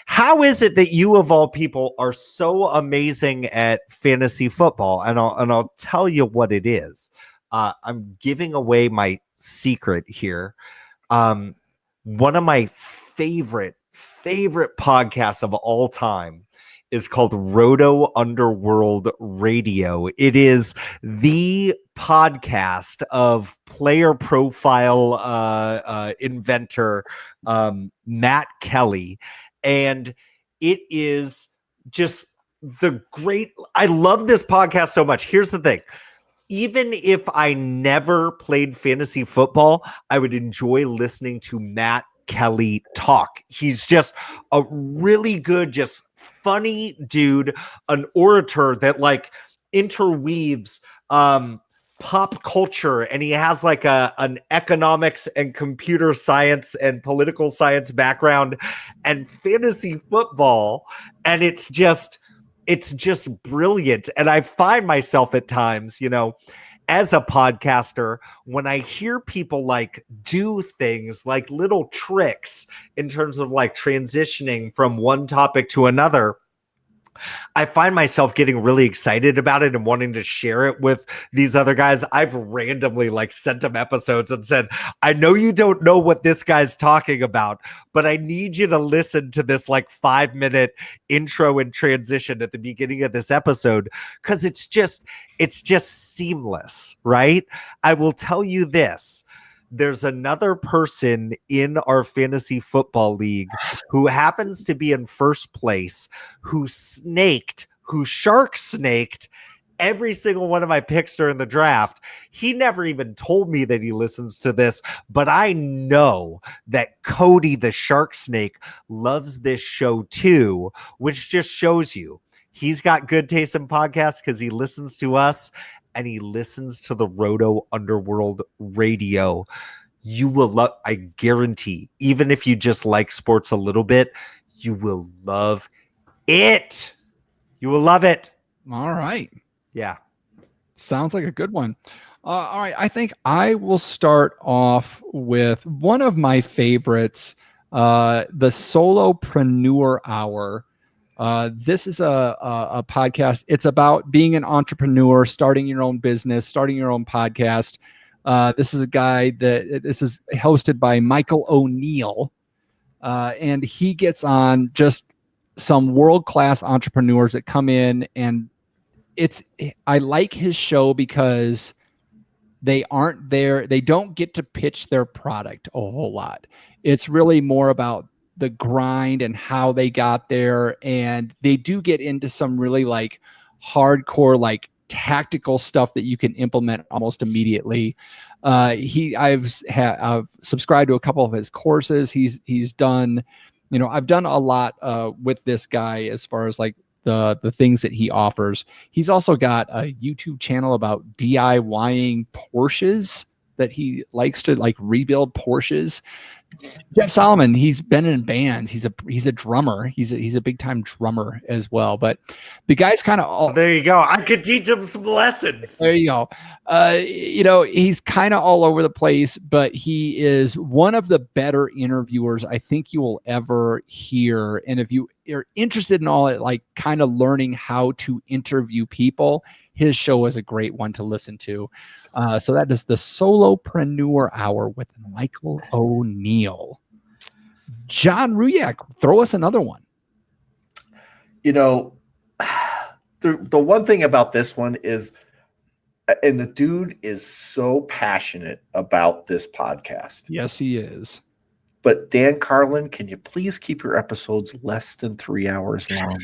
How is it that you, of all people, are so amazing at fantasy football? And I'll tell you what it is. I'm giving away my secret here. One of my favorite podcasts of all time is called Roto Underworld Radio. It is the podcast of player profile inventor Matt Kelly. And it is just I love this podcast so much. Here's the thing. Even if I never played fantasy football, I would enjoy listening to Matt Kelly talk. He's just a really good, just funny dude, an orator that interweaves pop culture, and he has an economics and computer science and political science background and fantasy football, and it's just brilliant. And I find myself at times, as a podcaster, when I hear people do things like little tricks in terms of transitioning from one topic to another, I find myself getting really excited about it and wanting to share it with these other guys. I've randomly sent them episodes and said, I know you don't know what this guy's talking about, but I need you to listen to this 5-minute intro and transition at the beginning of this episode, because it's just seamless, right? I will tell you this. There's another person in our fantasy football league who happens to be in first place, who shark snaked every single one of my picks during the draft. He never even told me that he listens to this, but I know that Cody the Shark Snake loves this show too, which just shows you he's got good taste in podcasts because he listens to us. And he listens to the Roto Underworld Radio. You will love, I guarantee, even if you just like sports a little bit, you will love it. You will love it. All right. Yeah. Sounds like a good one. All right. I think I will start off with one of my favorites. The Solopreneur Hour. This is a podcast. It's about being an entrepreneur, starting your own business, starting your own podcast. This is this is hosted by Michael O'Neill. And he gets on just some world-class entrepreneurs that come in, and I like his show because they aren't there. They don't get to pitch their product a whole lot. It's really more about the grind and how they got there. And they do get into some really like hardcore, like tactical stuff that you can implement almost immediately. I've subscribed to a couple of his courses. He's done, I've done a lot with this guy as far as like the things that he offers. He's also got a YouTube channel about DIYing Porsches that he likes to like rebuild Porsches. Jeff Solomon, he's been in bands. He's a drummer. He's a big time drummer as well. But the guy's kind of there you go. I could teach him some lessons. There you go. He's kind of all over the place, but he is one of the better interviewers I think you will ever hear. And if you are interested in all it, like kind of learning how to interview people, his show is a great one to listen to. So that is the Solopreneur Hour with Michael O'Neill. John Ruyak, throw us another one. The one thing about this one is, and the dude is so passionate about this podcast. Yes, he is. But Dan Carlin, can you please keep your episodes less than 3 hours long?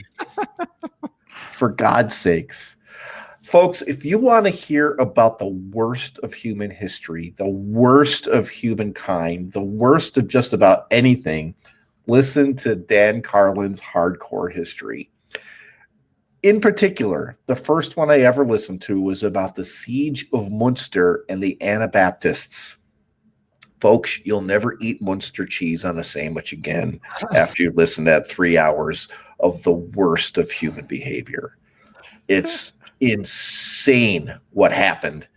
For God's sakes. Folks, if you want to hear about the worst of human history, the worst of humankind, the worst of just about anything, listen to Dan Carlin's Hardcore History. In particular, the first one I ever listened to was about the Siege of Munster and the Anabaptists. Folks, you'll never eat Munster cheese on a sandwich again after you listen to that 3 hours of the worst of human behavior. It's insane what happened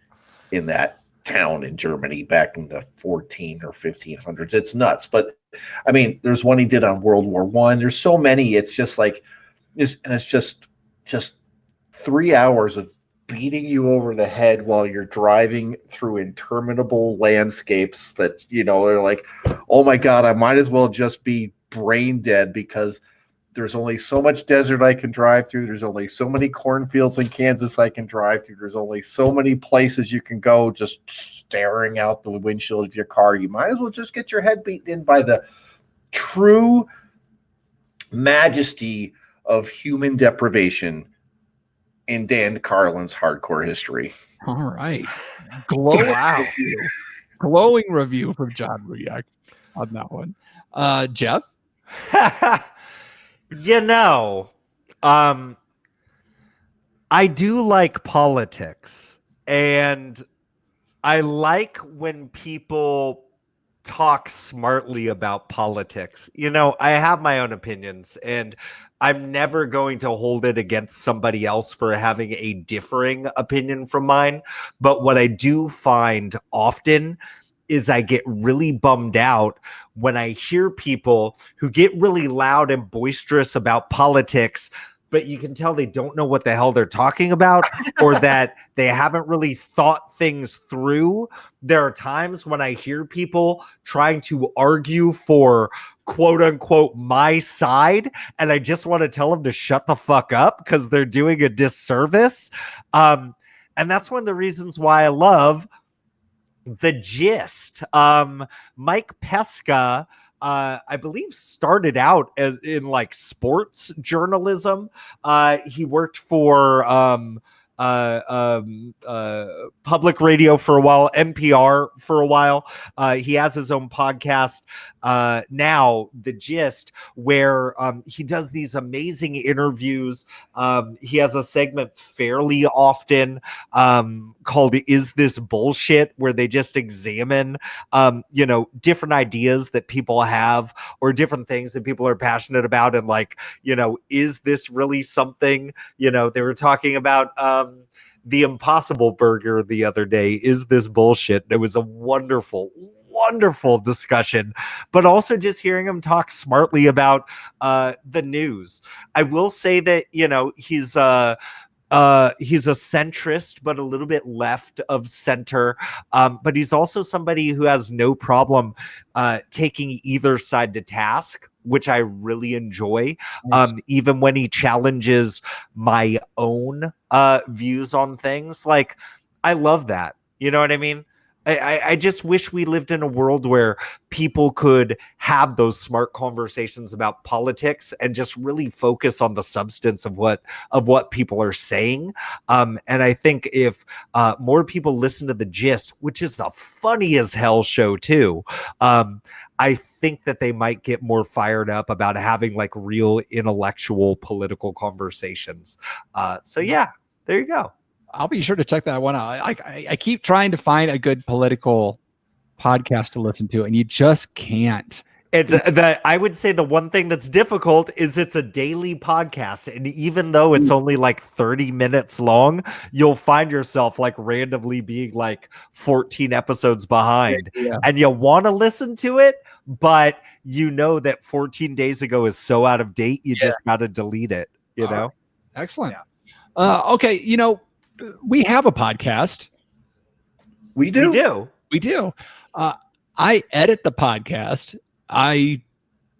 in that town in Germany back in the 14 or 1500s. It's nuts. But I mean, there's one he did on World War I. There's so many. It's just like, it's just 3 hours of beating you over the head while you're driving through interminable landscapes that, they're like, oh my God, I might as well just be brain dead because there's only so much desert I can drive through. There's only so many cornfields in Kansas I can drive through. There's only so many places you can go just staring out the windshield of your car. You might as well just get your head beaten in by the true majesty of human deprivation in Dan Carlin's Hardcore History. All right. Glowing review from John Ruyak on that one. Jeff? I do like politics, and I like when people talk smartly about politics. I have my own opinions, and I'm never going to hold it against somebody else for having a differing opinion from mine. But what I do find often is I get really bummed out when I hear people who get really loud and boisterous about politics, but you can tell they don't know what the hell they're talking about or that they haven't really thought things through. There are times when I hear people trying to argue for quote unquote my side, and I just want to tell them to shut the fuck up because they're doing a disservice. And that's one of the reasons why I love The Gist. Mike Pesca, I believe, started out as in like sports journalism. He worked for public radio for a while, NPR for a while. He has his own podcast now, The Gist, where he does these amazing interviews. He has a segment fairly often called Is This Bullshit?, where they just examine different ideas that people have or different things that people are passionate about, and like, is this really something? They were talking about the Impossible Burger the other day. Is this bullshit? It was a wonderful wonderful discussion, but also just hearing him talk smartly about the news. I will say that, you know, he's a centrist, but a little bit left of center. But he's also somebody who has no problem taking either side to task, which I really enjoy. Even when he challenges my own views on things, like, I love that. You know what I mean? I just wish we lived in a world where people could have those smart conversations about politics and just really focus on the substance of what people are saying. And I think if more people listen to The Gist, which is a funny as hell show too, I think that they might get more fired up about having like real intellectual political conversations. So yeah, there you go. I'll be sure to check that one out. I keep trying to find a good political podcast to listen to, and you just can't. It's that I would say the one thing that's difficult is it's a daily podcast, and even though it's only like 30 minutes long, you'll find yourself like randomly being like 14 episodes behind, and you want to listen to it, but you know that 14 days ago is so out of date, you just got to delete it. You know, right. Excellent. Okay, you know, we have a podcast. We do. We do. I edit the podcast. I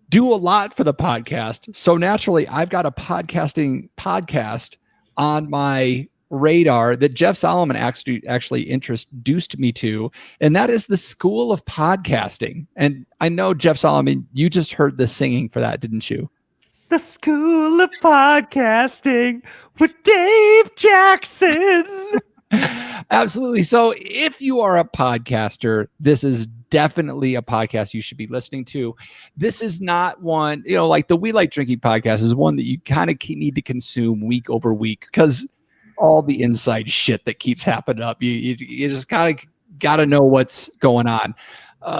do a lot for the podcast. So naturally, I've got a podcast on my radar that Jeff Solomon actually introduced me to, and that is the School of Podcasting. And I know, Jeff Solomon, you just heard the singing for that, didn't you? The School of Podcasting with Dave Jackson. Absolutely. So if you are a podcaster, this is definitely a podcast you should be listening to. This is not one, you know, like the We Like Drinking podcast is one that you kind of need to consume week over week, because all the inside shit that keeps happening up, you just kind of got to know what's going on.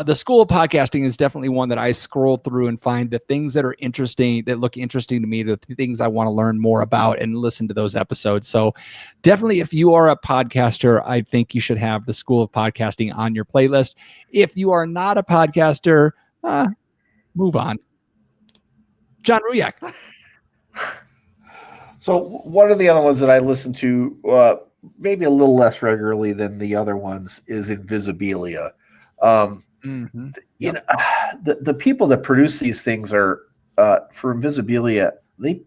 The School of Podcasting is definitely one that I scroll through and find the things that are interesting, that look interesting to me, the things I want to learn more about, and listen to those episodes. So definitely, if you are a podcaster, I think you should have the School of Podcasting on your playlist. If you are not a podcaster, move on. John Ruyak. So one of the other ones that I listen to maybe a little less regularly than the other ones is Invisibilia. You know, the people that produce these things are for Invisibilia, the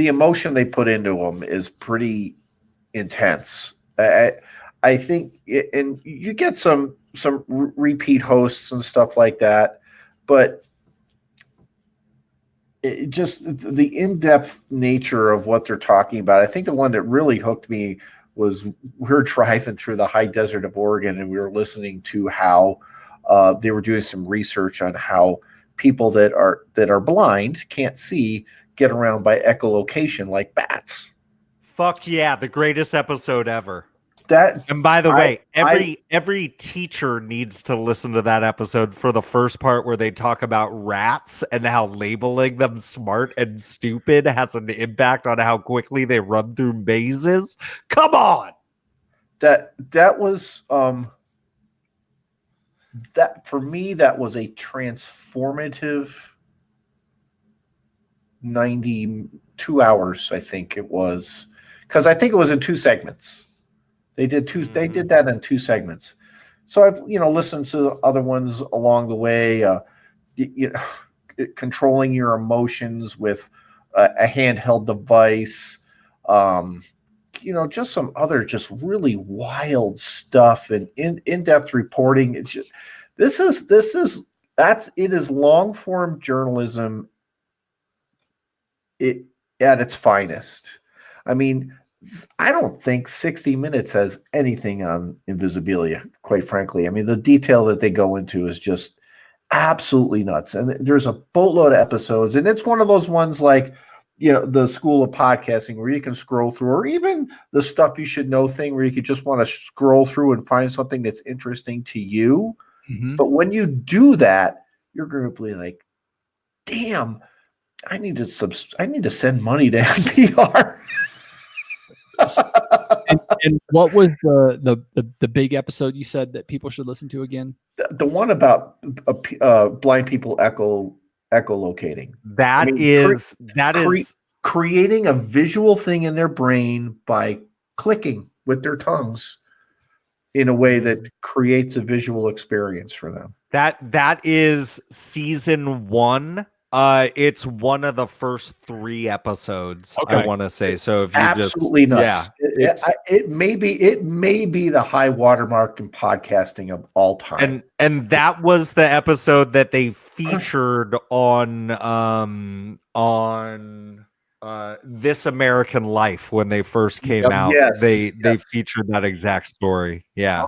emotion they put into them is pretty intense. I think, and you get some repeat hosts and stuff like that, but just the in-depth nature of what they're talking about. I think the one that really hooked me was we were driving through the high desert of Oregon, and we were listening to how they were doing some research on how people that are blind, can't see, get around by echolocation like bats. Fuck yeah, the greatest episode ever. And by the way, every teacher needs to listen to that episode for the first part where they talk about rats and how labeling them smart and stupid has an impact on how quickly they run through mazes. Come on. That was that for me, that was a transformative 92 hours, I think it was, because I think it was in two segments. They did that in two segments. So I've listened to other ones along the way. Controlling your emotions with a handheld device. Just some other just really wild stuff and in-depth reporting. It's just it is long form journalism. At its finest. I mean, I don't think 60 Minutes has anything on Invisibilia, quite frankly. I mean, the detail that they go into is just absolutely nuts. And there's a boatload of episodes. And it's one of those ones like, the School of Podcasting where you can scroll through, or even the Stuff You Should Know thing where you could just want to scroll through and find something that's interesting to you. Mm-hmm. But when you do that, you're going to be like, damn, I need to send money to NPR. And what was the big episode you said that people should listen to again? The one about blind people echolocating. That I mean, is creating a visual thing in their brain by clicking with their tongues in a way that creates a visual experience for them. that is season 1. It's one of the first 3 episodes, I Okay. want to say. So if you Absolutely just, nuts. It may be the high watermark in podcasting of all time. and that was the episode that they featured on This American Life when they first came Yep. out. Yes, They yes. featured that exact story. Yeah.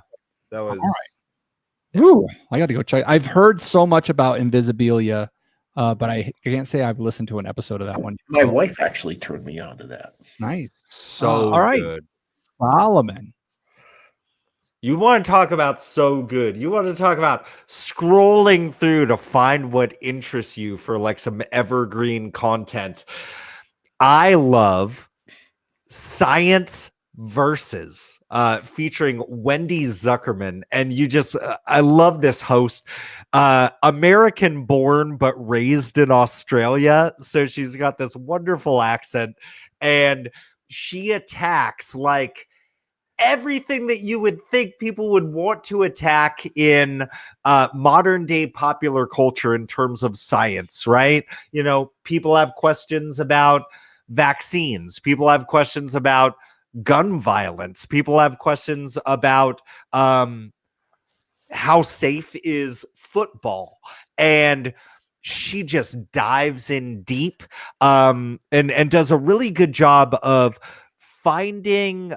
That was Ooh, I got to go check. I've heard so much about Invisibilia, but I can't say I've listened to an episode of that one. My So, wife actually turned me on to that. nice. so all right. good. Solomon. You want to talk about so good. You want to talk about scrolling through to find what interests you for like some evergreen content. I love Science Versus, featuring Wendy Zuckerman. And I love this host. American born, but raised in Australia. So she's got this wonderful accent. And she attacks like everything that you would think people would want to attack in modern day popular culture in terms of science, right? You know, people have questions about vaccines. People have questions about gun violence. People have questions about how safe is football. And she just dives in deep and does a really good job of finding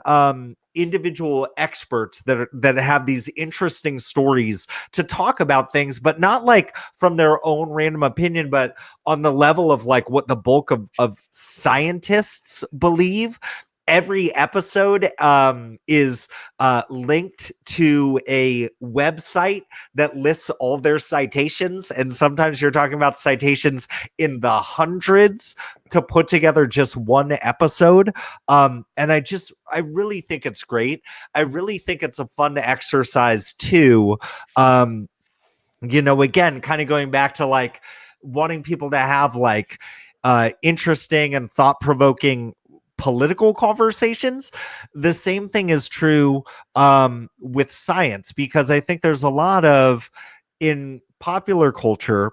individual experts that have these interesting stories to talk about things, but not like from their own random opinion, but on the level of like what the bulk of scientists believe. Every episode is linked to a website that lists all their citations. And sometimes you're talking about citations in the hundreds to put together just one episode. And I really think it's great. I really think it's a fun exercise too. You know, again, kind of going back to like wanting people to have like interesting and thought-provoking political conversations. The same thing is true with science, because I think there's a lot of, in popular culture,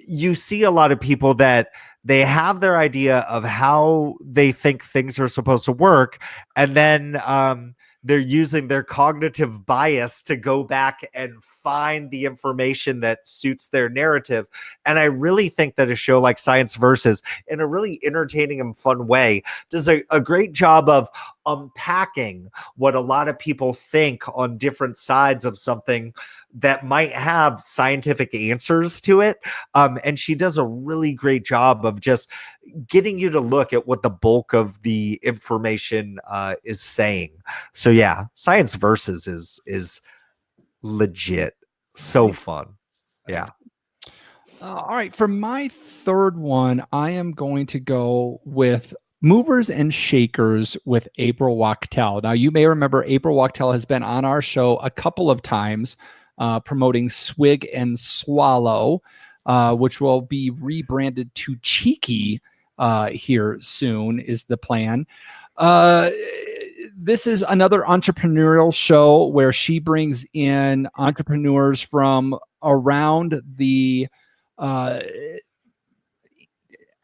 you see a lot of people that they have their idea of how they think things are supposed to work, and then they're using their cognitive bias to go back and find the information that suits their narrative. And I really think that a show like Science Versus, in a really entertaining and fun way, does a great job of unpacking what a lot of people think on different sides of something that might have scientific answers to it. And she does a really great job of just getting you to look at what the bulk of the information is saying. So yeah, Science Versus is legit. So fun. Yeah. All right. For my third one, I am going to go with Movers and Shakers with April Wachtel. Now, you may remember April Wachtel has been on our show a couple of times promoting Swig and Swallow, which will be rebranded to Cheeky here soon, is the plan. This is another entrepreneurial show where she brings in entrepreneurs from around the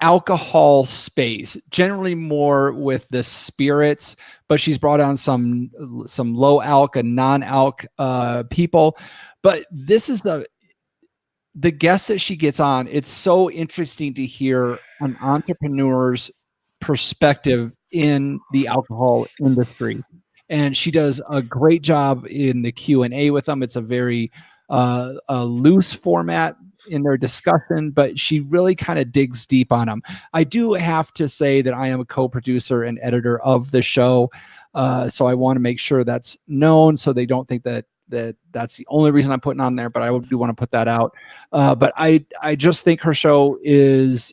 alcohol space, generally more with the spirits, but she's brought on some low alc and non-alc people. But this is the guests that she gets on. It's so interesting to hear an entrepreneur's perspective in the alcohol industry, and she does a great job in the Q&A with them. It's a very a loose format in their discussion, but she really kind of digs deep on them. I do have to say that I am a co-producer and editor of the show, so I want to make sure that's known so they don't think that that's the only reason I'm putting on there, but I do want to put that out. But I just think her show is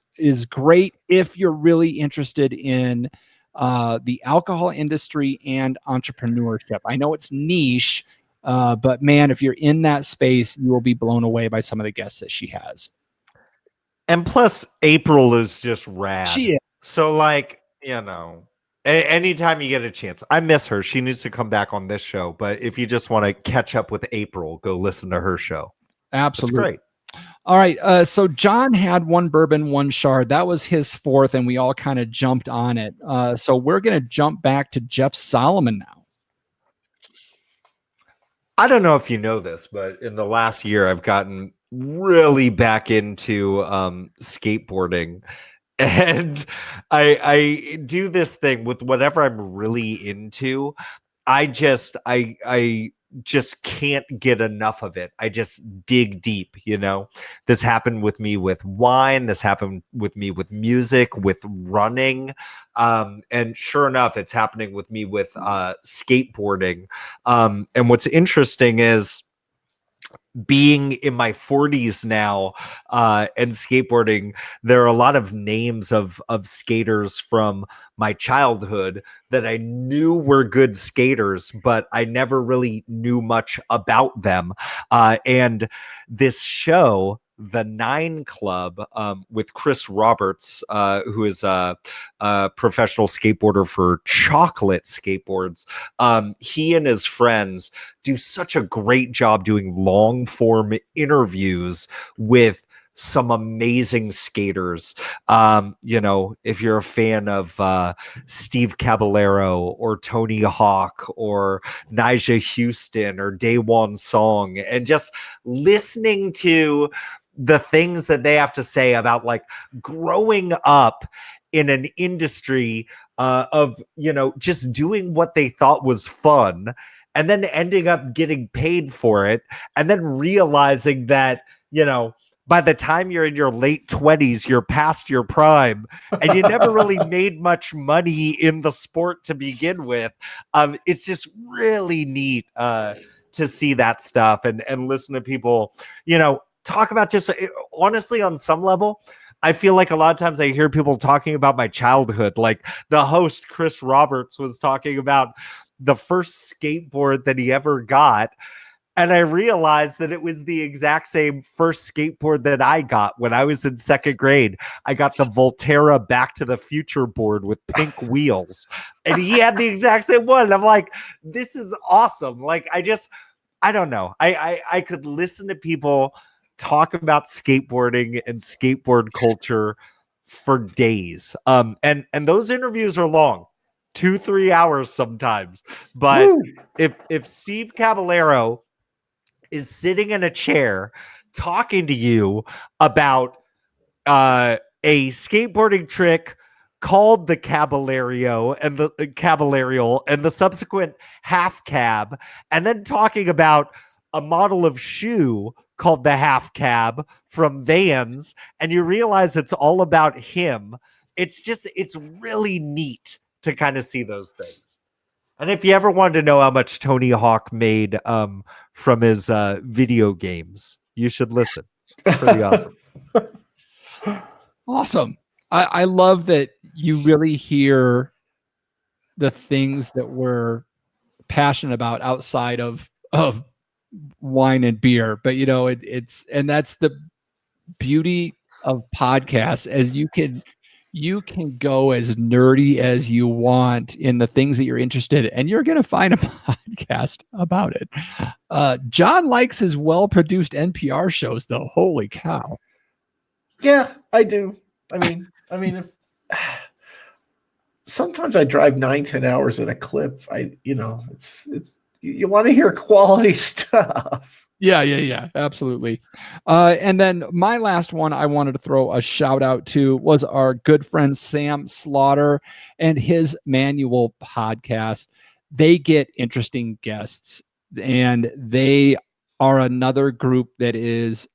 great if you're really interested in the alcohol industry and entrepreneurship. I know it's niche, but man, if you're in that space, you will be blown away by some of the guests that she has. And plus, April is just rad. She is. So, like, anytime you get a chance, I miss her. She needs to come back on this show. But if you just want to catch up with April, go listen to her show. Absolutely. It's great. All right. So John had one bourbon, one shard. That was his fourth, and we all kind of jumped on it. So we're going to jump back to Jeff Solomon now. I don't know if you know this, but in the last year, I've gotten really back into skateboarding. And I do this thing with whatever I'm really into. I just can't get enough of it. I just dig deep, This happened with me with wine. This happened with me with music, with running. And sure enough, it's happening with me with skateboarding. And what's interesting is being in my 40s now and skateboarding, there are a lot of names of skaters from my childhood that I knew were good skaters, but I never really knew much about them. And this show, The 9 Club, with Chris Roberts, who is a professional skateboarder for Chocolate Skateboards, he and his friends do such a great job doing long form interviews with some amazing skaters. If you're a fan of Steve Caballero or Tony Hawk or Nyjah Houston or Daewon Song, and just listening to the things that they have to say about like growing up in an industry of, just doing what they thought was fun and then ending up getting paid for it. And then realizing that, by the time you're in your late 20s, you're past your prime and you never really made much money in the sport to begin with. It's just really neat to see that stuff and listen to people, talk about just honestly, on some level, I feel like a lot of times I hear people talking about my childhood. Like the host, Chris Roberts, was talking about the first skateboard that he ever got. And I realized that it was the exact same first skateboard that I got when I was in second grade. I got the Volterra Back to the Future board with pink wheels. And he had the exact same one. And I'm like, this is awesome. Like, I don't know. I could listen to people talk about skateboarding and skateboard culture for days. And those interviews are long, 2-3 hours sometimes. But if Steve Caballero is sitting in a chair talking to you about a skateboarding trick called the Caballero and the Caballerial and the subsequent half cab, and then talking about a model of shoe called the half cab from Vans, and you realize it's all about him. It's really neat to kind of see those things. And if you ever wanted to know how much Tony Hawk made from his video games, you should listen. It's pretty awesome. Awesome. I love that you really hear the things that we're passionate about outside of wine and beer. But and that's the beauty of podcasts, as you can go as nerdy as you want in the things that you're interested in, and you're going to find a podcast about it. John likes his well-produced NPR shows, though. Holy cow. Yeah, I do. I mean, if sometimes I drive 9-10 hours at a clip. It's you want to hear quality stuff. Yeah, absolutely. And then my last one I wanted to throw a shout out to was our good friend Sam Slaughter and his Manual podcast. They get interesting guests, and they are another group that is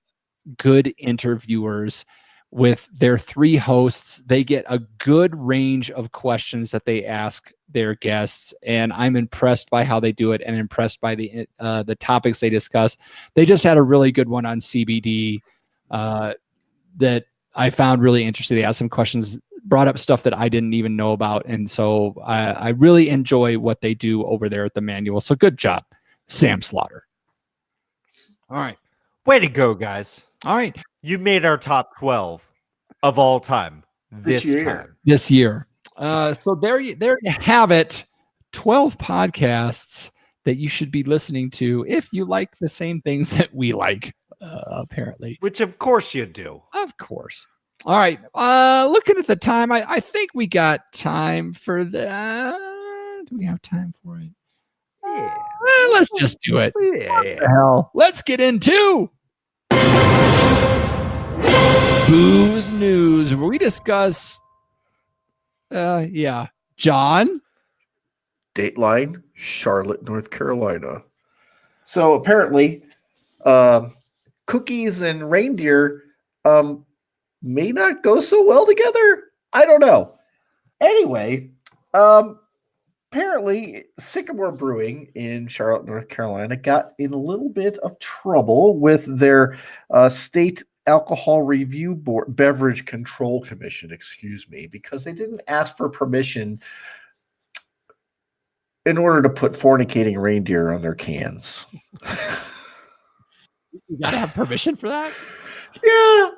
good interviewers. With their 3 hosts, they get a good range of questions that they ask their guests, and I'm impressed by how they do it and impressed by the topics they discuss. They just had a really good one on CBD that I found really interesting. They asked some questions brought up stuff that I didn't even know about. And so I really enjoy what they do over there at the manual. So good job, Sam Slaughter. All right. Way to go, guys. All right. You made our top 12 of all time this year. time. This year. So there you have it. 12 podcasts that you should be listening to if you like the same things that we like, apparently. Which, of course, you do. Of course. All right. Looking at the time, I think we got time for that. Do we have time for it? Yeah. Let's just do it. Yeah. What the hell? Let's get into Booze News, where we discuss, John. Dateline, Charlotte, North Carolina. So apparently, cookies and reindeer may not go so well together. I don't know. Anyway, apparently Sycamore Brewing in Charlotte, North Carolina got in a little bit of trouble with their state alcohol review board, beverage control commission, because they didn't ask for permission in order to put fornicating reindeer on their cans. You gotta have permission for that? Yeah,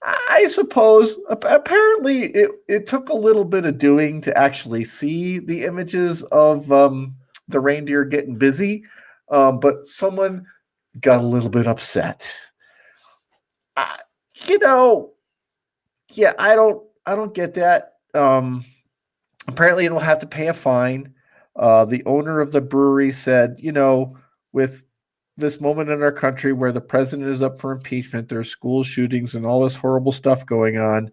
I suppose. Apparently, it took a little bit of doing to actually see the images of the reindeer getting busy, but someone got a little bit upset. I don't get that. Apparently, they'll have to pay a fine. The owner of the brewery said, with this moment in our country where the president is up for impeachment, there's school shootings and all this horrible stuff going on.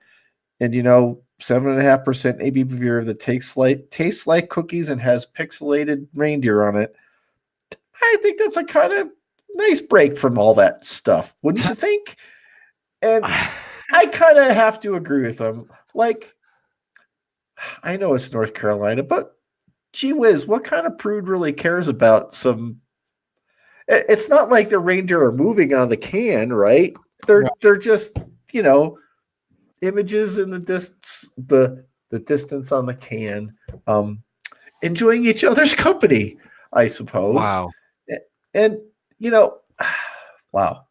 And, 7.5% ABV beer that tastes like cookies and has pixelated reindeer on it. I think that's a kind of nice break from all that stuff, wouldn't you think? And I kind of have to agree with them. Like, I know it's North Carolina, but gee whiz, what kind of prude really cares about some? It's not like the reindeer are moving on the can, right? They're just, images in the distance, the distance on the can, enjoying each other's company, I suppose. Wow. And wow.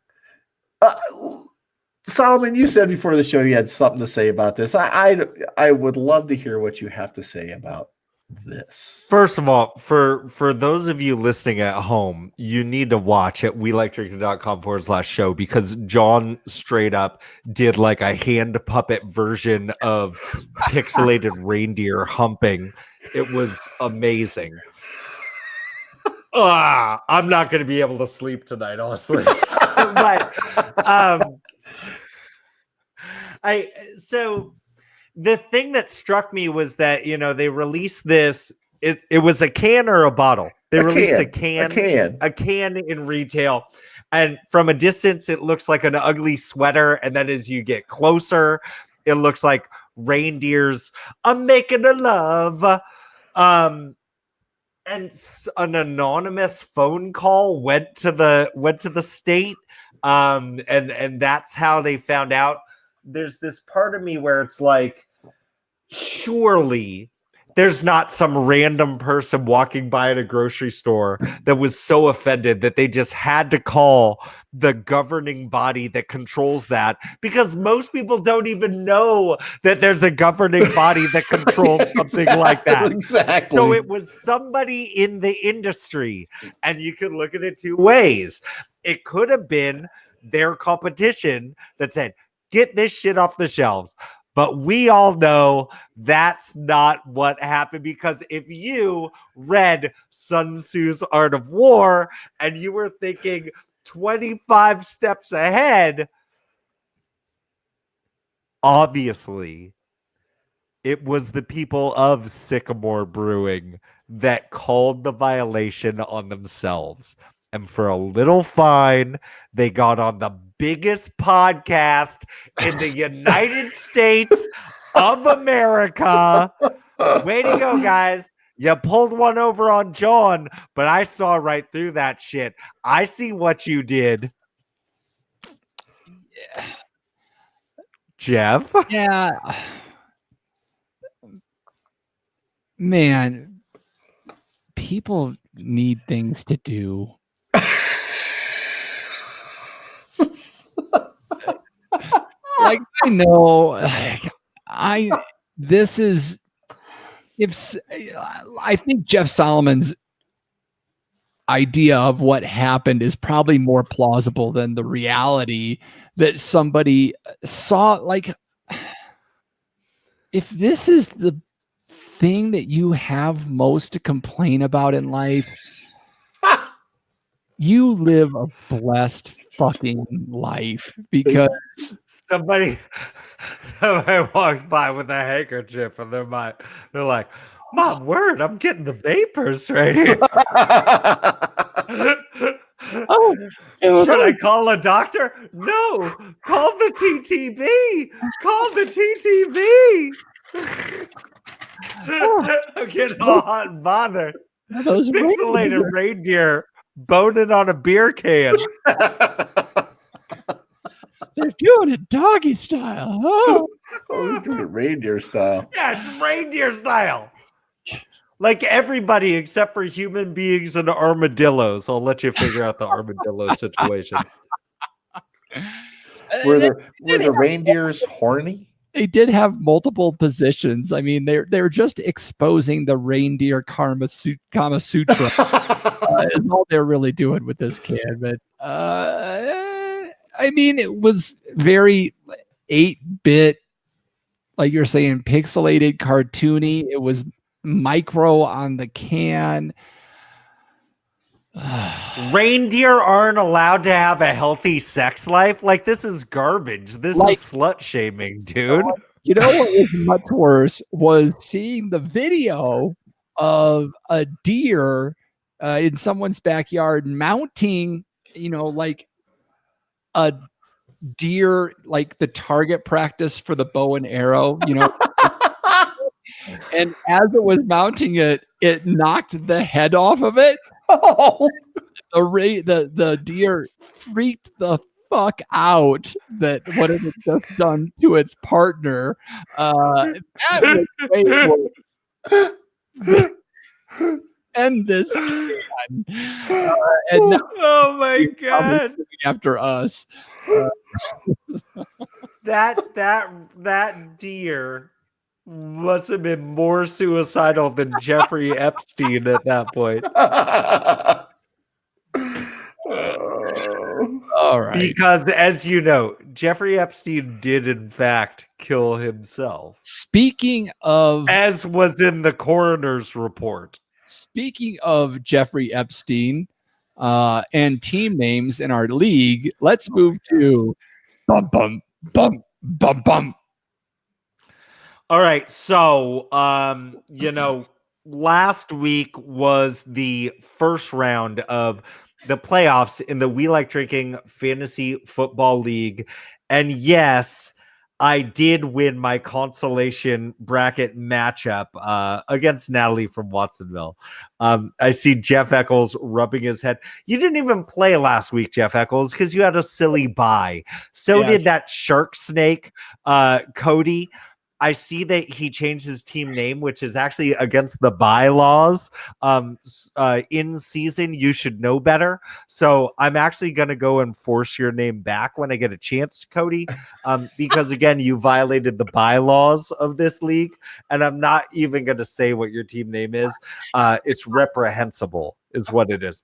Solomon, you said before the show you had something to say about this. I would love to hear what you have to say about this. First of all, for those of you listening at home, you need to watch at welikerdrinking.com/show, because John straight up did like a hand puppet version of pixelated reindeer humping. It was amazing. I'm not going to be able to sleep tonight, honestly. But so the thing that struck me was that, they released this. It was a can or a bottle. They released a can in retail. And from a distance, it looks like an ugly sweater. And then as you get closer, it looks like reindeers making a love. And an anonymous phone call went to the state. And that's how they found out. There's this part of me where it's like, surely there's not some random person walking by at a grocery store that was so offended that they just had to call the governing body that controls that, because most people don't even know that there's a governing body that controls something like that. Exactly. So it was somebody in the industry, and you could look at it two ways. It could have been their competition that said, get this shit off the shelves. But we all know that's not what happened, because if you read Sun Tzu's Art of War and you were thinking 25 steps ahead, obviously it was the people of Sycamore Brewing that called the violation on themselves. And for a little fine, they got on the biggest podcast in the United States of America. Way to go, guys. You pulled one over on John, but I saw right through that shit. I see what you did. Yeah. Jeff? Yeah. man, people need things to do. Like, I know, this is, I think Jeff Solomon's idea of what happened is probably more plausible than the reality that somebody saw. Like, if this is the thing that you have most to complain about in life, you live a blessed fucking life, because Somebody walks by with a handkerchief and they're like, Mom, word, I'm getting the vapors right here. oh, Should I call a doctor? No, call the TTB. Call the TTB. I'm getting all hot and bothered. those Pixelated reindeer boning on a beer can. they're doing it doggy style. Oh, Oh, he's doing it reindeer style. Yeah, it's reindeer style. Like everybody except for human beings and armadillos. I'll let you figure out the armadillo situation. Were the reindeers horny? They did have multiple positions. I mean, they're just exposing the reindeer Kama Sutra. Is all they're really doing with this kid. But I mean, it was very 8-bit, like you're saying, pixelated, cartoony. It was micro on the can. Reindeer aren't allowed to have a healthy sex life. Like, this is garbage. This is slut shaming, dude. You know what was much worse was seeing the video of a deer in someone's backyard mounting, like a deer, like the target practice for the bow and arrow, and as it was mounting it, it knocked the head off of it. Oh, the deer freaked the fuck out that what it had just done to its partner. That was way worse. And this can. And now Oh my god! after us, that deer must have been more suicidal than Jeffrey Epstein at that point. all right. Because, as you know, Jeffrey Epstein did in fact kill himself, Speaking of as was in the coroner's report. Speaking of Jeffrey Epstein and team names in our league, let's move to bum bum bum bum bum. All right, so last week was the first round of the playoffs in the We Like Drinking Fantasy Football League, and yes, I did win my consolation bracket matchup against Natalie from Watsonville. I see Jeff Eccles rubbing his head. You didn't even play last week, Jeff Eccles, because you had a silly bye. So did that shark snake, Cody. I see that he changed his team name, which is actually against the bylaws. In season, you should know better. So I'm actually going to go and force your name back when I get a chance, Cody, because again, you violated the bylaws of this league, and I'm not even going to say what your team name is. It's reprehensible, is what it is.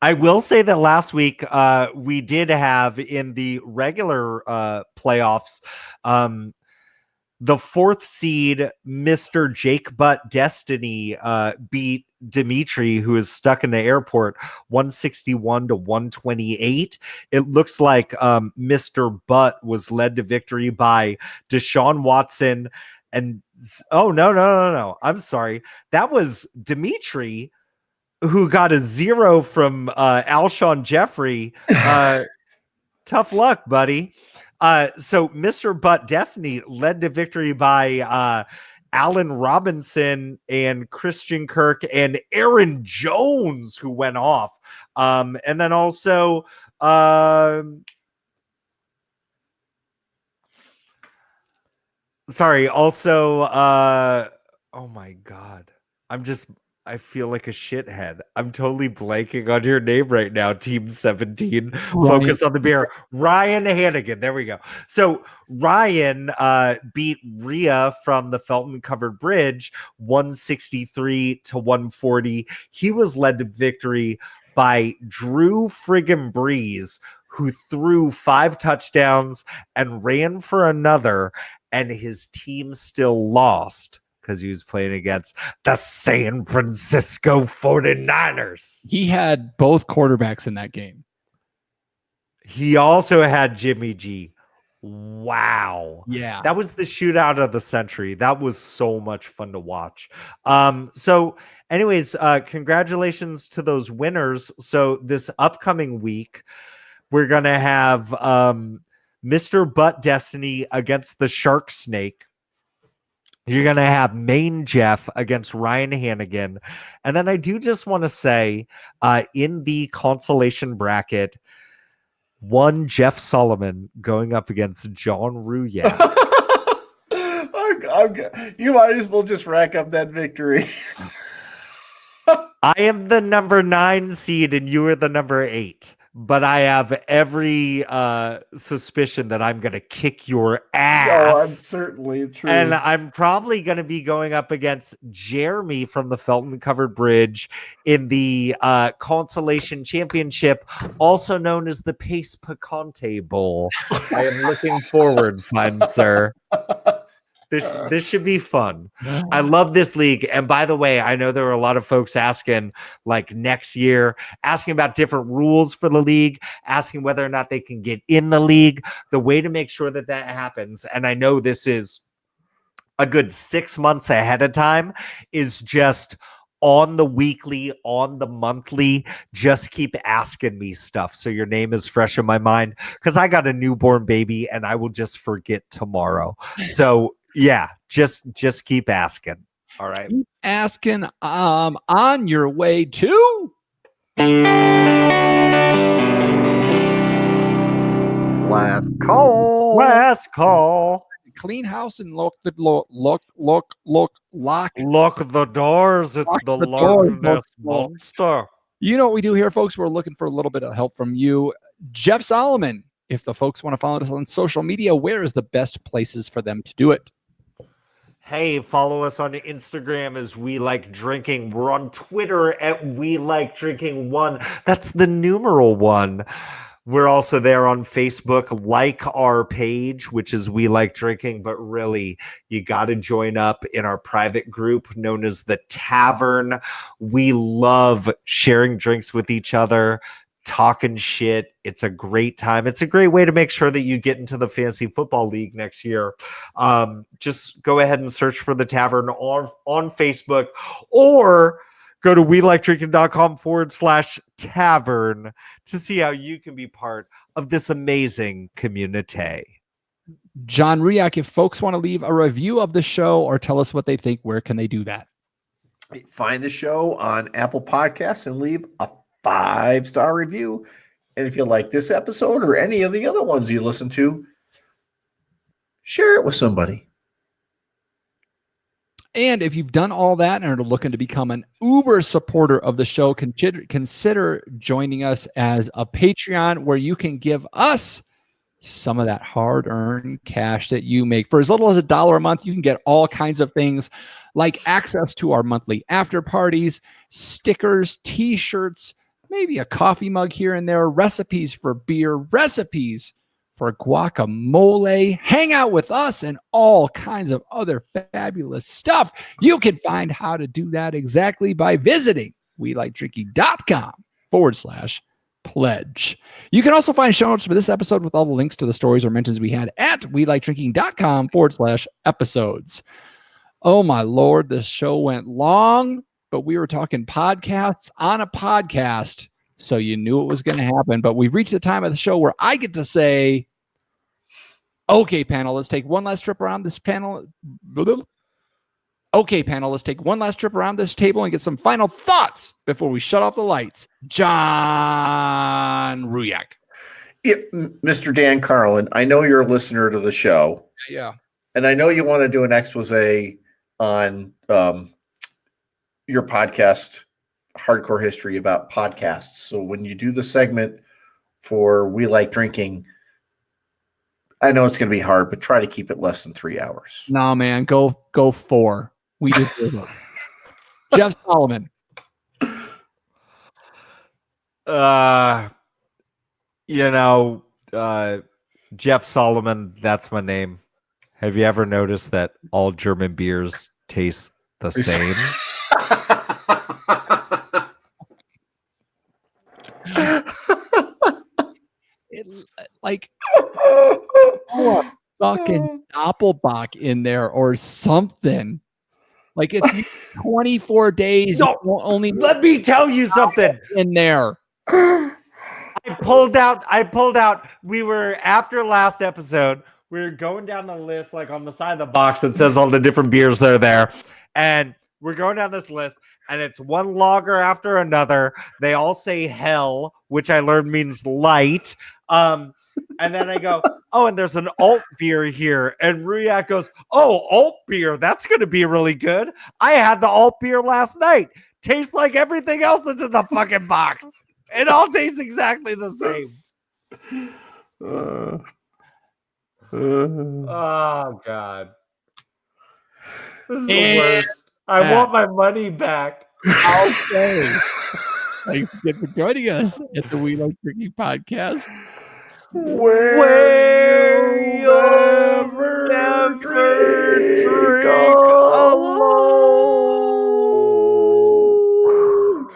I will say that last week we did have in the regular playoffs the 4th seed Mr. Jake Butt Destiny beat Dimitri, who is stuck in the airport, 161 to 128. It looks like Mr. Butt was led to victory by Deshaun Watson and no. I'm sorry. That was Dimitri, who got a 0 from Alshon Jeffrey. Tough luck, buddy. So Mr. Butt Destiny led to victory by Allen Robinson and Christian Kirk and Aaron Jones, who went off. And then also Sorry. Also, oh my God. I feel like a shithead. I'm totally blanking on your name right now, Team 17. Focus on the beer. Ryan Hannigan. There we go. So Ryan beat Rhea from the Felton Covered Bridge 163 to 140. He was led to victory by Drew friggin' Breeze, who threw 5 touchdowns and ran for another, and his team still lost because he was playing against the San Francisco 49ers. He had both quarterbacks in that game. He also had Jimmy G. Wow. Yeah. That was the shootout of the century. That was so much fun to watch. So anyways, congratulations to those winners. So this upcoming week, we're going to have Mr. Butt Destiny against the Shark Snake. You're going to have Main Jeff against Ryan Hannigan. And then I do just want to say, in the consolation bracket, one Jeff Solomon going up against John Ruyak. You might as well just rack up that victory. I am the number 9 seed and you are the number 8. But I have every suspicion that I'm going to kick your ass. Oh, I'm certainly true. And I'm probably going to be going up against Jeremy from the Felton Covered Bridge in the Consolation Championship, also known as the Pace Picante Bowl. I am looking forward, fine sir. This should be fun. I love this league. And by the way, I know there are a lot of folks asking, like next year, asking about different rules for the league, asking whether or not they can get in the league. The way to make sure that that happens, and I know this is a good 6 months ahead of time, is just on the weekly, on the monthly, just keep asking me stuff so your name is fresh in my mind, because I got a newborn baby and I will just forget tomorrow. So yeah, just keep asking. All right. Keep asking on your way to Last call. Last call. clean house and lock the lock. Lock the doors. It's Lock the the doors, Loch Ness folks. Monster. You know what we do here, folks? We're looking for a little bit of help from you. Jeff Solomon, if the folks want to follow us on social media, where is the best places for them to do it? Hey, follow us on Instagram as We Like Drinking. We're on Twitter at We Like Drinking 1. That's the numeral 1. We're also there on Facebook. Like our page, which is We Like Drinking, but really, you got to join up in our private group known as The Tavern. We love sharing drinks with each other, talking shit. It's a great time. It's a great way to make sure that you get into the fantasy football league next year. Just go ahead and search for The Tavern on Facebook, or go to welikedrinking.com/tavern to see how you can be part of this amazing community. John Ruyak, if folks want to leave a review of the show or tell us what they think, where can they do that? Find the show on Apple Podcasts and leave a 5-star review. And if you like this episode or any of the other ones you listen to, share it with somebody. And if you've done all that and are looking to become an Uber supporter of the show, consider joining us as a Patreon, where you can give us some of that hard-earned cash that you make. For as little as $1 a month, you can get all kinds of things like access to our monthly after parties, stickers, t-shirts, maybe a coffee mug here and there, recipes for beer, recipes for guacamole, hang out with us, and all kinds of other fabulous stuff. You can find how to do that exactly by visiting WeLikeDrinking.com/pledge. You can also find show notes for this episode with all the links to the stories or mentions we had at WeLikeDrinking.com/episodes. Oh my Lord, this show went long, but we were talking podcasts on a podcast, so you knew it was going to happen. But we've reached the time of the show where I get to say, okay, panel, let's take one last trip around this panel. Okay, panel, let's take one last trip around this table and get some final thoughts before we shut off the lights. John Ruyak. Mr. Dan Carlin, I know you're a listener to the show. Yeah. And I know you want to do an expose on your podcast, Hardcore History, about podcasts. So when you do the segment for We Like Drinking, I know it's going to be hard, but try to keep it less than 3 hours. Nah, man, go 4. We just did it. Jeff Solomon. Jeff Solomon, that's my name. Have you ever noticed that all German beers taste the same? Like fucking Doppelbock in there or something. Like it's 24 days. No, only let me tell you something in there. I pulled out. We were after last episode. We were going down the list, like on the side of the box that says all the different beers that are there. And we're going down this list, and it's one lager after another. They all say hell, which I learned means light. And then I go, oh, and there's an alt beer here. And Ruyak goes, oh, alt beer. That's going to be really good. I had the alt beer last night. Tastes like everything else that's in the fucking box. It all tastes exactly the same. Oh, God. This is the worst. I want my money back. Okay. Thanks again for joining us at the We Like Drinking podcast. Where you'll never drink alone.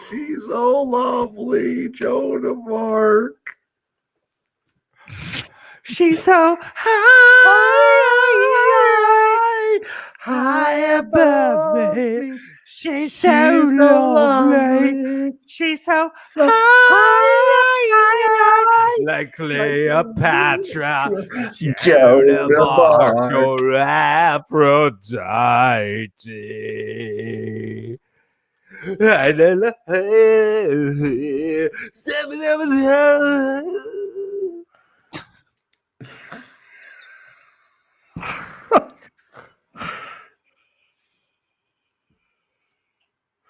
She's so lovely, Joan of Arc. She's so high above me. She's so lovely. She's so high, like Cleopatra, Joan of Arc, Arc. or Aphrodite.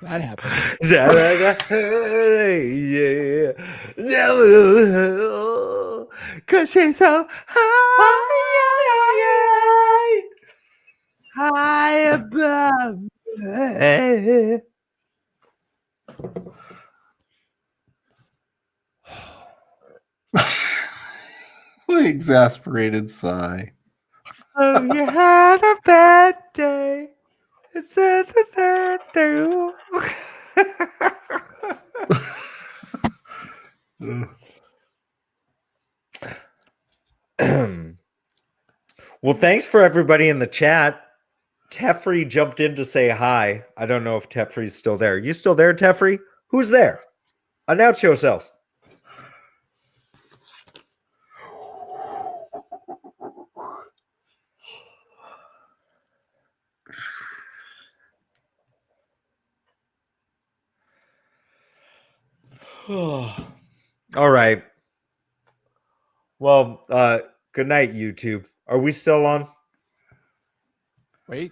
That happened. Cause she's so high above me. Exasperated sigh. Oh, you had a bad day. It's such a bad day. Well, thanks for everybody in the chat. Tefri jumped in to say hi. I don't know if Tefri's still there. You still there, Tefri? Who's there? Announce yourselves. All right. Well, good night, YouTube. Are we still on? Wait.